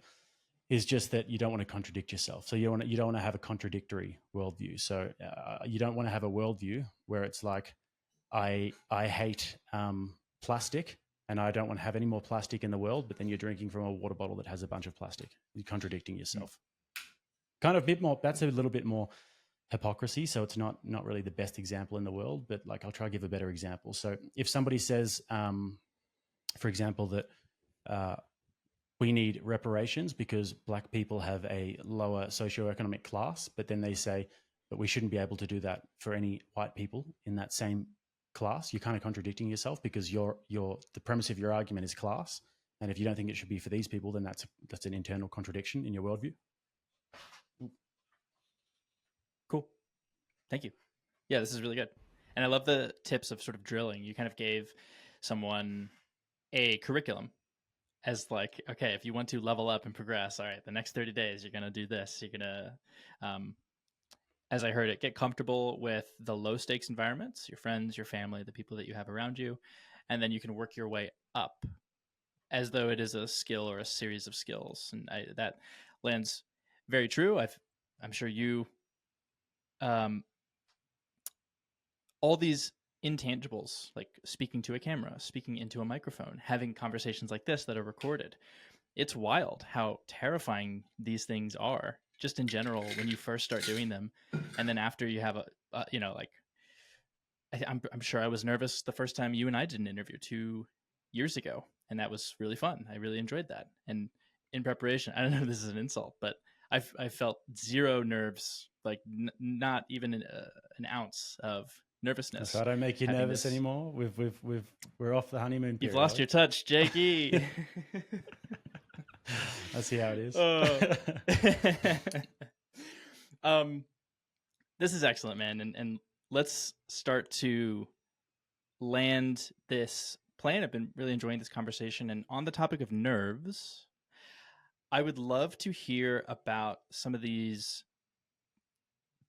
is just that you don't want to contradict yourself. So you don't want to have a contradictory worldview. So you don't want to have a worldview where it's like, I hate plastic and I don't want to have any more plastic in the world, but then you're drinking from a water bottle that has a bunch of plastic. You're contradicting yourself. Kind of a bit more. That's a little bit more hypocrisy. So it's not really the best example in the world, but like I'll try to give a better example. So if somebody says, for example, that we need reparations because Black people have a lower socioeconomic class, but then they say that we shouldn't be able to do that for any white people in that same class. You're kind of contradicting yourself because the premise of your argument is class, and if you don't think it should be for these people, then that's an internal contradiction in your worldview. Cool, thank you. Yeah, this is really good, and I love the tips of sort of drilling. You kind of gave someone a curriculum as like, okay, if you want to level up and progress, all right, the next 30 days, you're going to do this. You're going to, as I heard it, get comfortable with the low stakes environments, your friends, your family, the people that you have around you. And then you can work your way up as though it is a skill or a series of skills. And that lands very true. I'm sure you, all these intangibles, like speaking to a camera, speaking into a microphone, having conversations like this that are recorded. It's wild how terrifying these things are just in general when you first start doing them. And then after you have I'm sure I was nervous the first time you and I did an interview 2 years ago. And that was really fun. I really enjoyed that. And in preparation, I don't know if this is an insult, but I felt zero nerves, like not even an ounce of nervousness. So I don't make you nervous anymore. We're off the honeymoon period. You've lost your touch, Jakey. I see how it is. This is excellent, man. And let's start to land this plan. I've been really enjoying this conversation. And on the topic of nerves, I would love to hear about some of these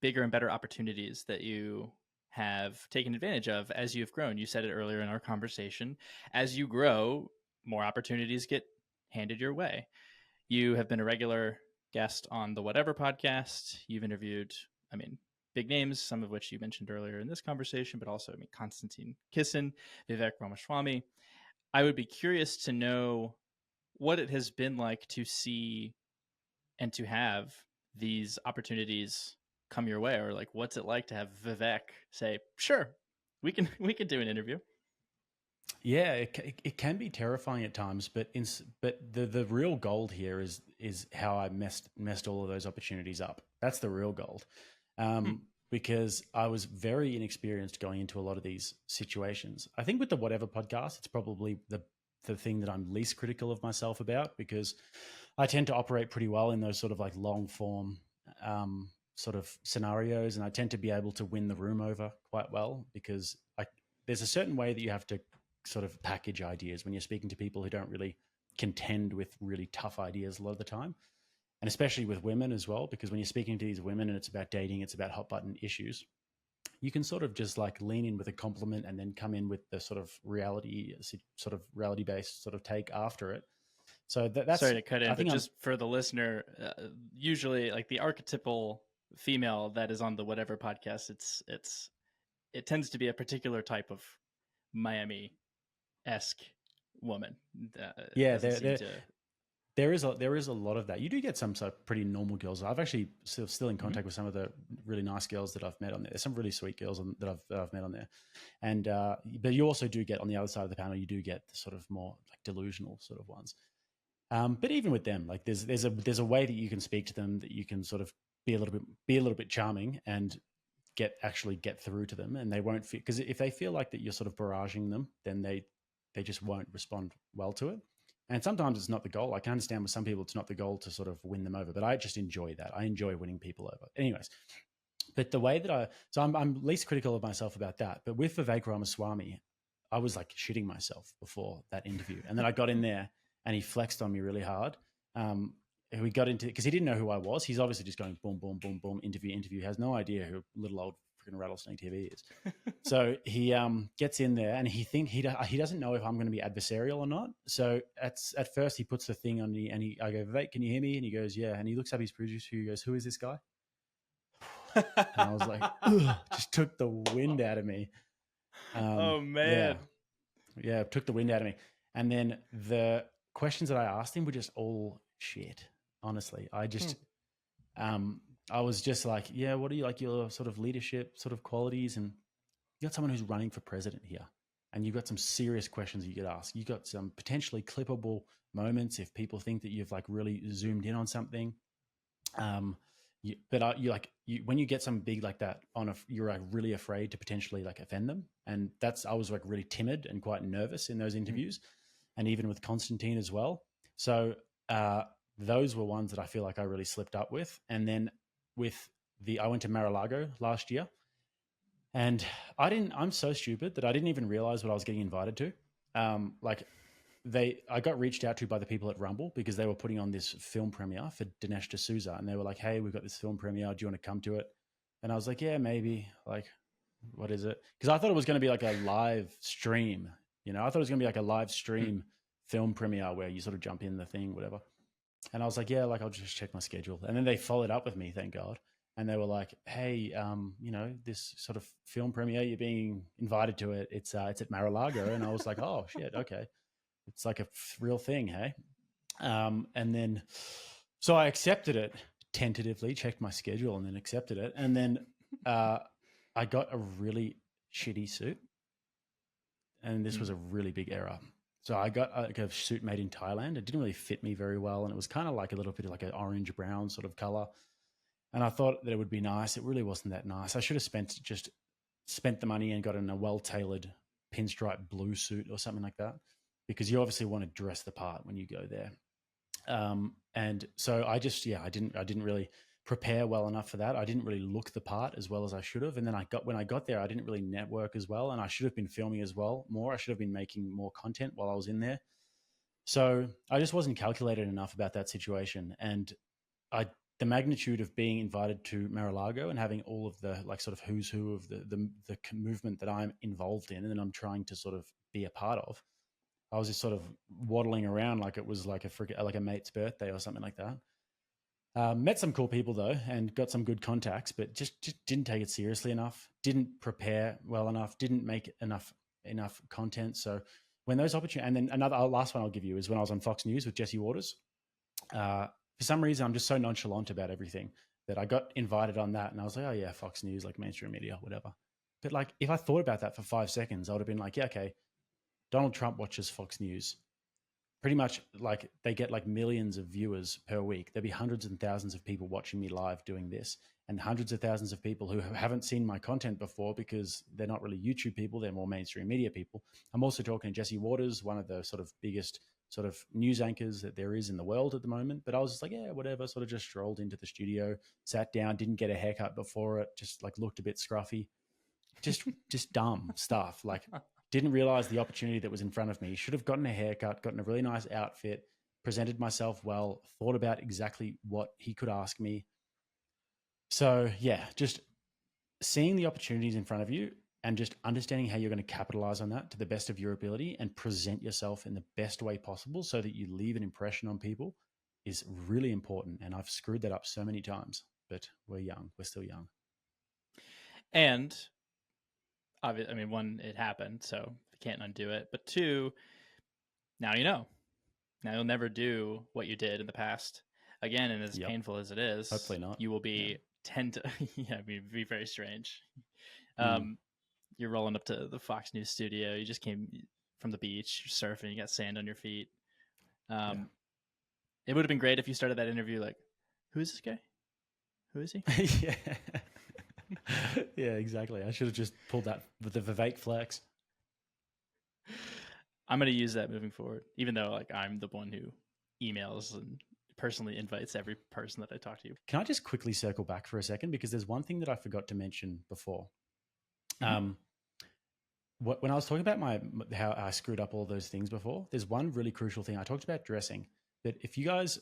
bigger and better opportunities that you have taken advantage of as you've grown. You said it earlier in our conversation. As you grow, more opportunities get handed your way. You have been a regular guest on the Whatever podcast. You've interviewed, big names, some of which you mentioned earlier in this conversation, but also, Konstantin Kisin, Vivek Ramaswamy. I would be curious to know what it has been like to see and to have these opportunities come your way, or like what's it like to have Vivek say, sure, we can do an interview. Yeah, it can be terrifying at times, but the real gold here is how I messed all of those opportunities up. That's the real gold, Hmm. because I was very inexperienced going into a lot of these situations. I think with the Whatever podcast, it's probably the thing that I'm least critical of myself about, because I tend to operate pretty well in those sort of like long form sort of scenarios, and I tend to be able to win the room over quite well because there's a certain way that you have to sort of package ideas when you're speaking to people who don't really contend with really tough ideas a lot of the time. And especially with women as well, because when you're speaking to these women and it's about dating, it's about hot button issues, you can sort of just like lean in with a compliment and then come in with the sort of reality based sort of take after it. So that's, Sorry to cut in, I but think I'm, just for the listener, usually like the archetypal female that is on the Whatever podcast, it tends to be a particular type of Miami esque woman. yeah, Doesn't seem to. there is a lot of that. You do get some sort of pretty normal girls. I've actually still in Mhm. contact with some of the really nice girls that I've met on there. There's some really sweet girls that I've met on there, and but you also do get on the other side of the panel. You do get the sort of more like delusional sort of ones. But even with them, like there's a way that you can speak to them, that you can sort of be a little bit charming and get through to them, and they won't feel, because if they feel like that you're sort of barraging them, then they just won't respond well to it. And sometimes it's not the goal. I can understand with some people it's not the goal to sort of win them over, but I just enjoy that. I enjoy winning people over. Anyways, but the way that I'm least critical of myself about that. But with Vivek Ramaswamy, I was like shitting myself before that interview, and then I got in there and he flexed on me really hard. We got into, because he didn't know who I was. He's obviously just going boom, boom, boom, boom, interview. He has no idea who little old freaking Rattlesnake TV is. So he gets in there and he doesn't know if I'm going to be adversarial or not. So at first he puts the thing on me, and I go, Vivek, can you hear me? And he goes, yeah. And he looks up his producer, who goes, who is this guy? And I was like, ugh, just took the wind out of me. Oh Yeah, man. yeah, took the wind out of me. And then the questions that I asked him were just all shit. Honestly, Hmm. um, I was just like, yeah, what are you, like your sort of leadership sort of qualities? And you got someone who's running for president here, and you've got some serious questions you could ask. You got some potentially clippable moments if people think that you've like really zoomed in on something. Um, when you get some big like that you're like really afraid to potentially like offend them, and I was like really timid and quite nervous in those Hmm. interviews, and even with Constantine as well. So uh, those were ones that I feel like I really slipped up with. And then with I went to Mar-a-Lago last year, and I'm so stupid that I didn't even realize what I was getting invited to. Like I got reached out to by the people at Rumble because they were putting on this film premiere for Dinesh D'Souza, and they were like, "Hey, we've got this film premiere. Do you want to come to it?" And I was like, "Yeah, maybe." Like, what is it? Because I thought it was going to be like a live stream. I thought it was going to be like a live Hmm. stream film premiere where you sort of jump in the thing, whatever. And I was like, "Yeah, like I'll just check my schedule." And then they followed up with me, thank God. And they were like, "Hey, this sort of film premiere, you're being invited to it. It's at Mar-a-Lago." And I was like, "Oh shit, okay." It's like a real thing, hey? And then, so I accepted it tentatively, checked my schedule, and then accepted it. And then uh, I got a really shitty suit, and this was Hmm. a really big error. So I got like a suit made in Thailand. It didn't really fit me very well, and it was kind of like a little bit of like an orange brown sort of color. And I thought that it would be nice. It really wasn't that nice. I should have spent the money and gotten a well tailored pinstripe blue suit or something like that, because you obviously want to dress the part when you go there. And so I didn't really prepare well enough for that. I didn't really look the part as well as I should have. And then when I got there, I didn't really network as well. And I should have been filming as well more. I should have been making more content while I was in there. So I just wasn't calculated enough about that situation. And I, the magnitude of being invited to Mar-a-Lago and having all of the like sort of who's who of the movement that I'm involved in and I'm trying to sort of be a part of, I was just sort of waddling around like it was like a mate's birthday or something like that. Met some cool people though, and got some good contacts, but just didn't take it seriously enough. Didn't prepare well enough. Didn't make enough content. So when those opportunities, and then another last one I'll give you is when I was on Fox News with Jesse Waters. For some reason, I'm just so nonchalant about everything that I got invited on that, and I was like, oh yeah, Fox News, like mainstream media, whatever. But like, if I thought about that for 5 seconds, I would have been like, yeah, okay, Donald Trump watches Fox News. Pretty much like they get like millions of viewers per week. There'll be hundreds and thousands of people watching me live doing this, and hundreds of thousands of people who haven't seen my content before because they're not really YouTube people, they're more mainstream media people. I'm also talking to Jesse Waters, one of the sort of biggest sort of news anchors that there is in the world at the moment. But I was just like, yeah, whatever, sort of just strolled into the studio, sat down, didn't get a haircut before it, just like looked a bit scruffy. Just dumb stuff. Like didn't realize the opportunity that was in front of me. Should have gotten a haircut, gotten a really nice outfit, presented myself well, thought about exactly what he could ask me. So yeah, just seeing the opportunities in front of you and just understanding how you're going to capitalize on that to the best of your ability and present yourself in the best way possible so that you leave an impression on people is really important. And I've screwed that up so many times, but we're young. We're still young. And obviously, I mean, one, it happened, so you can't undo it. But two, now you know. Now you'll never do what you did in the past again. And as painful as it is, hopefully not. You will be yeah, I mean, it'd be very strange. You're rolling up to the Fox News studio. You just came from the beach, you're surfing, you got sand on your feet. It would have been great if you started that interview like, who is this guy? Who is he? Yeah. Yeah, exactly. I should have just pulled that with the Vivek flex. I'm going to use that moving forward, even though like I'm the one who emails and personally invites every person that I talk to. Can I just quickly circle back for a second? Because there's one thing that I forgot to mention before. When I was talking about how I screwed up all those things before, there's one really crucial thing. I talked about dressing, that if you guys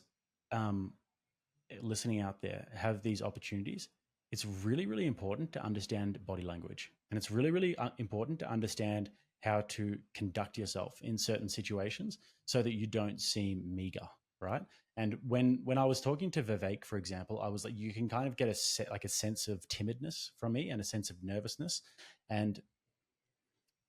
listening out there have these opportunities, it's really, really important to understand body language. And it's really, really important to understand how to conduct yourself in certain situations so that you don't seem meager, right? And when I was talking to Vivek, for example, I was like, you can kind of get a sense of timidness from me and a sense of nervousness. And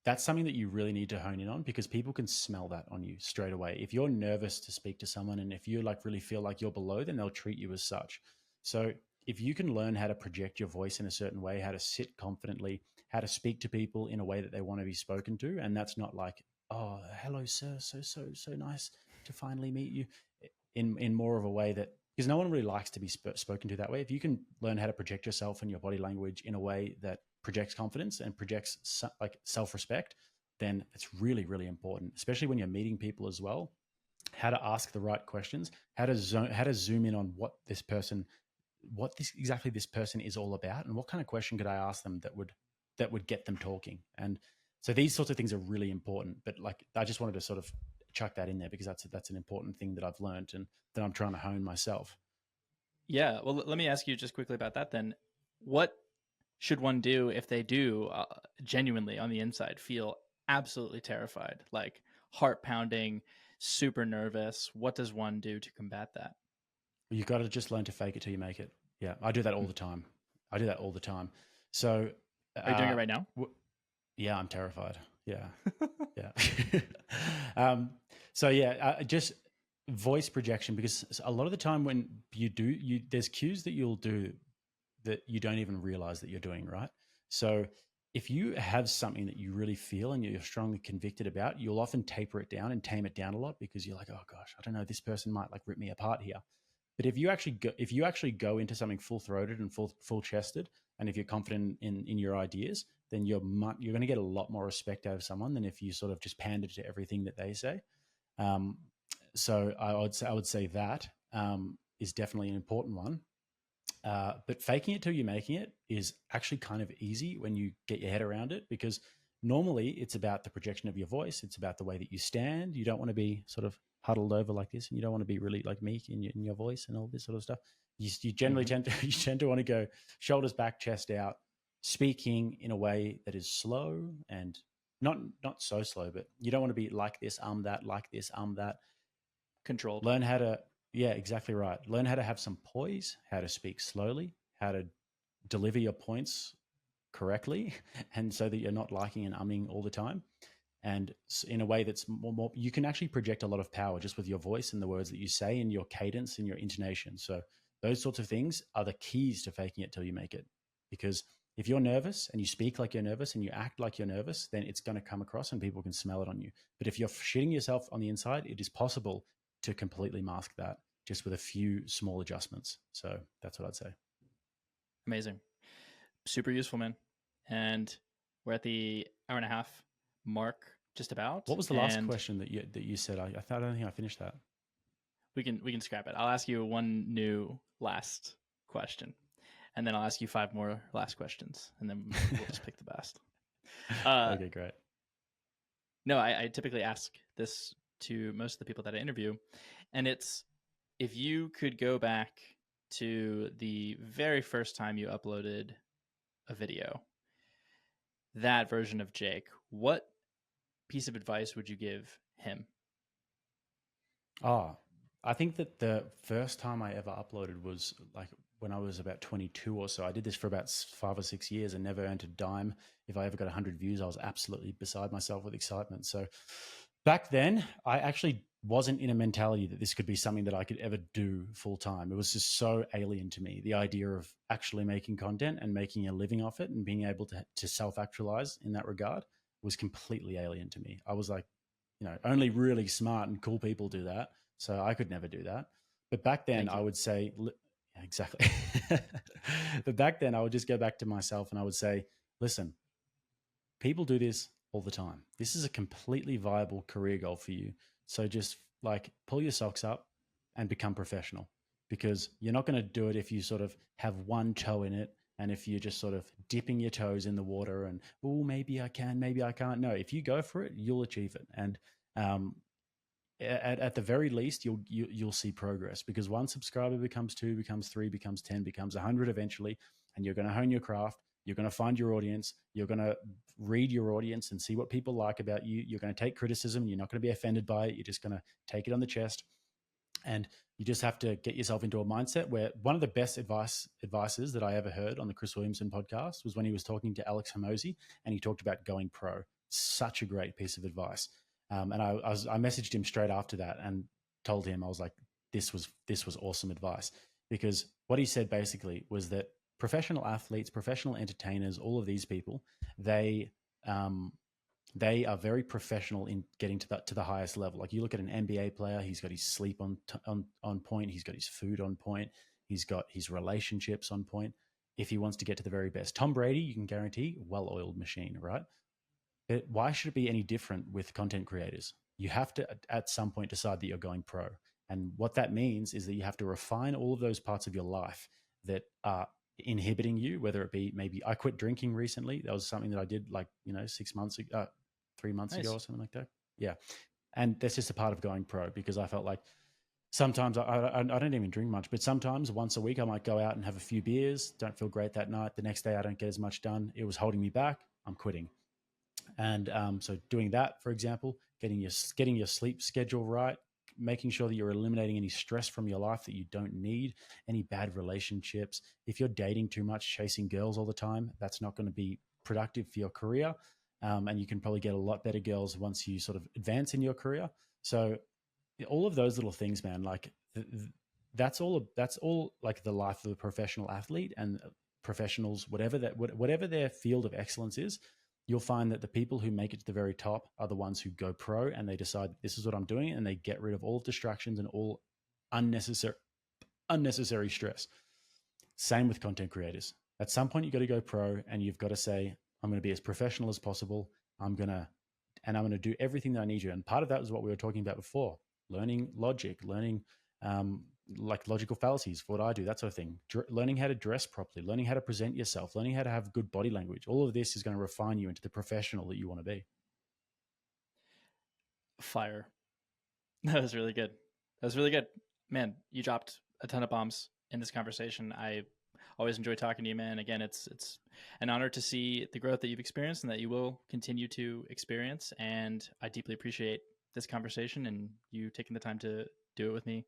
that's something that you really need to hone in on because people can smell that on you straight away. If you're nervous to speak to someone and if you like really feel like you're below, then they'll treat you as such. So if you can learn how to project your voice in a certain way, how to sit confidently, how to speak to people in a way that they want to be spoken to, and that's not like, oh, hello, sir, so nice to finally meet you, in more of a way that, because no one really likes to be spoken to that way. If you can learn how to project yourself and your body language in a way that projects confidence and projects like self-respect, then it's really, really important, especially when you're meeting people as well. How to ask the right questions, how to zoom in on what this person is all about, and what kind of question could I ask them that would get them talking. And so these sorts of things are really important. But like, I just wanted to sort of chuck that in there because that's an important thing that I've learned and that I'm trying to hone myself. Yeah. Well, let me ask you just quickly about that then. What should one do if they do genuinely on the inside feel absolutely terrified, like heart pounding, super nervous? What does one do to combat that? You've got to just learn to fake it till you make it. Yeah, I do that all the time. So are you doing it right now? Yeah, I'm terrified. Yeah. Yeah. So yeah, just voice projection, because a lot of the time when there's cues that you'll do that you don't even realize that you're doing, right? So if you have something that you really feel and you're strongly convicted about, you'll often taper it down and tame it down a lot because you're like, oh gosh, I don't know, this person might like rip me apart here. But if you actually go into something full throated and full chested, and if you're confident in your ideas, then you're going to get a lot more respect out of someone than if you sort of just pander to everything that they say. So I would say that is definitely an important one. But faking it till you're making it is actually kind of easy when you get your head around it, because normally it's about the projection of your voice. It's about the way that you stand. You don't want to be sort of huddled over like this, and you don't want to be really like meek in your voice and all this sort of stuff. You generally tend to want to go shoulders back, chest out, speaking in a way that is slow and not so slow, but you don't want to be like this, that, like this, that. Controlled. Learn how to, yeah, exactly right. Learn how to have some poise, how to speak slowly, how to deliver your points correctly, and so that you're not liking and umming all the time. And in a way that's more, you can actually project a lot of power just with your voice and the words that you say and your cadence and your intonation. So those sorts of things are the keys to faking it till you make it. Because If you're nervous and you speak like you're nervous and you act like you're nervous, then it's going to come across and people can smell it on you. But if you're shitting yourself on the inside, it is possible to completely mask that just with a few small adjustments. So that's what I'd say. Amazing. Super useful, man. And we're at the hour and a half mark, just about. What was the last question that you said? I don't think I finished that. We can scrap it. I'll ask you one new last question, and then I'll ask you 5 more last questions, and then we'll just pick the best. Okay, great. No, I typically ask this to most of the people that I interview, and it's, if you could go back to the very first time you uploaded a video, that version of Jake, what piece of advice would you give him? I think that the first time I ever uploaded was like when I was about 22 or so. I did this for about 5 or 6 years and never earned a dime. If I ever got 100 views, I was absolutely beside myself with excitement. So back then, I actually wasn't in a mentality that this could be something that I could ever do full time. It was just so alien to me. The idea of actually making content and making a living off it and being able to self-actualize in that regard was completely alien to me. I was like, only really smart and cool people do that. So I could never do that. But back then I would say, exactly. But back then I would just go back to myself and I would say, listen, people do this all the time. This is a completely viable career goal for you. So just like pull your socks up and become professional, because you're not going to do it if you sort of have one toe in it. And if you're just sort of dipping your toes in the water and, oh, maybe I can, maybe I can't. No, if you go for it, you'll achieve it. And at the very least, you'll see progress, because one subscriber becomes 2, becomes 3, becomes 10, becomes 100 eventually, and you're going to hone your craft. You're going to find your audience. You're going to read your audience and see what people like about you. You're going to take criticism. You're not going to be offended by it. You're just going to take it on the chest. And you just have to get yourself into a mindset where one of the best advices that I ever heard on the Chris Williamson podcast was when he was talking to Alex Hormozi, and he talked about going pro. Such a great piece of advice. And I messaged him straight after that and told him, I was like, this was awesome advice, because what he said basically was that professional athletes, professional entertainers, all of these people, they are very professional in getting to the highest level. Like you look at an NBA player, he's got his sleep on point, he's got his food on point, he's got his relationships on point. If he wants to get to the very best, Tom Brady, you can guarantee, well-oiled machine, right? But why should it be any different with content creators? You have to, at some point, decide that you're going pro. And what that means is that you have to refine all of those parts of your life that are inhibiting you, whether it be, maybe I quit drinking recently. That was something that I did 6 months ago, 3 months ago or something like that. Yeah. And that's just a part of going pro, because I felt like sometimes I don't even drink much, but sometimes once a week I might go out and have a few beers, don't feel great that night. The next day I don't get as much done. It was holding me back. I'm quitting. And so doing that, for example, getting your sleep schedule right, making sure that you're eliminating any stress from your life that you don't need, any bad relationships. If you're dating too much, chasing girls all the time, that's not going to be productive for your career. And you can probably get a lot better girls once you sort of advance in your career. So all of those little things, man, like that's all like the life of a professional athlete and professionals, whatever their field of excellence is. You'll find that the people who make it to the very top are the ones who go pro, and they decide this is what I'm doing, and they get rid of all distractions and all unnecessary stress. Same with content creators. At some point, you've got to go pro, and you've got to say, I'm going to be as professional as possible. I'm going to do everything that I need to. And part of that was what we were talking about before: learning logic, learning like logical fallacies for what I do, that sort of thing. Learning how to dress properly, learning how to present yourself, learning how to have good body language. All of this is going to refine you into the professional that you want to be. Fire. That was really good. Man, you dropped a ton of bombs in this conversation. I always enjoy talking to you, man. Again, it's an honor to see the growth that you've experienced and that you will continue to experience. And I deeply appreciate this conversation and you taking the time to do it with me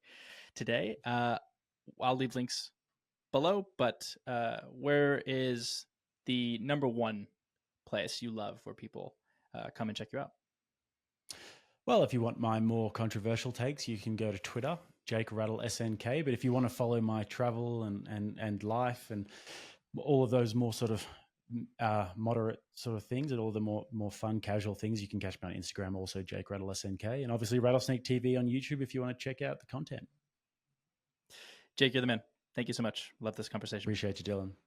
today. I'll leave links below, but where is the number one place you love where people come and check you out? Well, if you want my more controversial takes, you can go to Twitter, Jake RattlesnakeTV. But if you want to follow my travel and life and all of those more sort of moderate sort of things and all the more fun, casual things, you can catch me on Instagram, also Jake RattlesNK, and obviously Rattlesnake TV on YouTube if you want to check out the content. Jake, you're the man. Thank you so much. Love this conversation. Appreciate you, Dillan.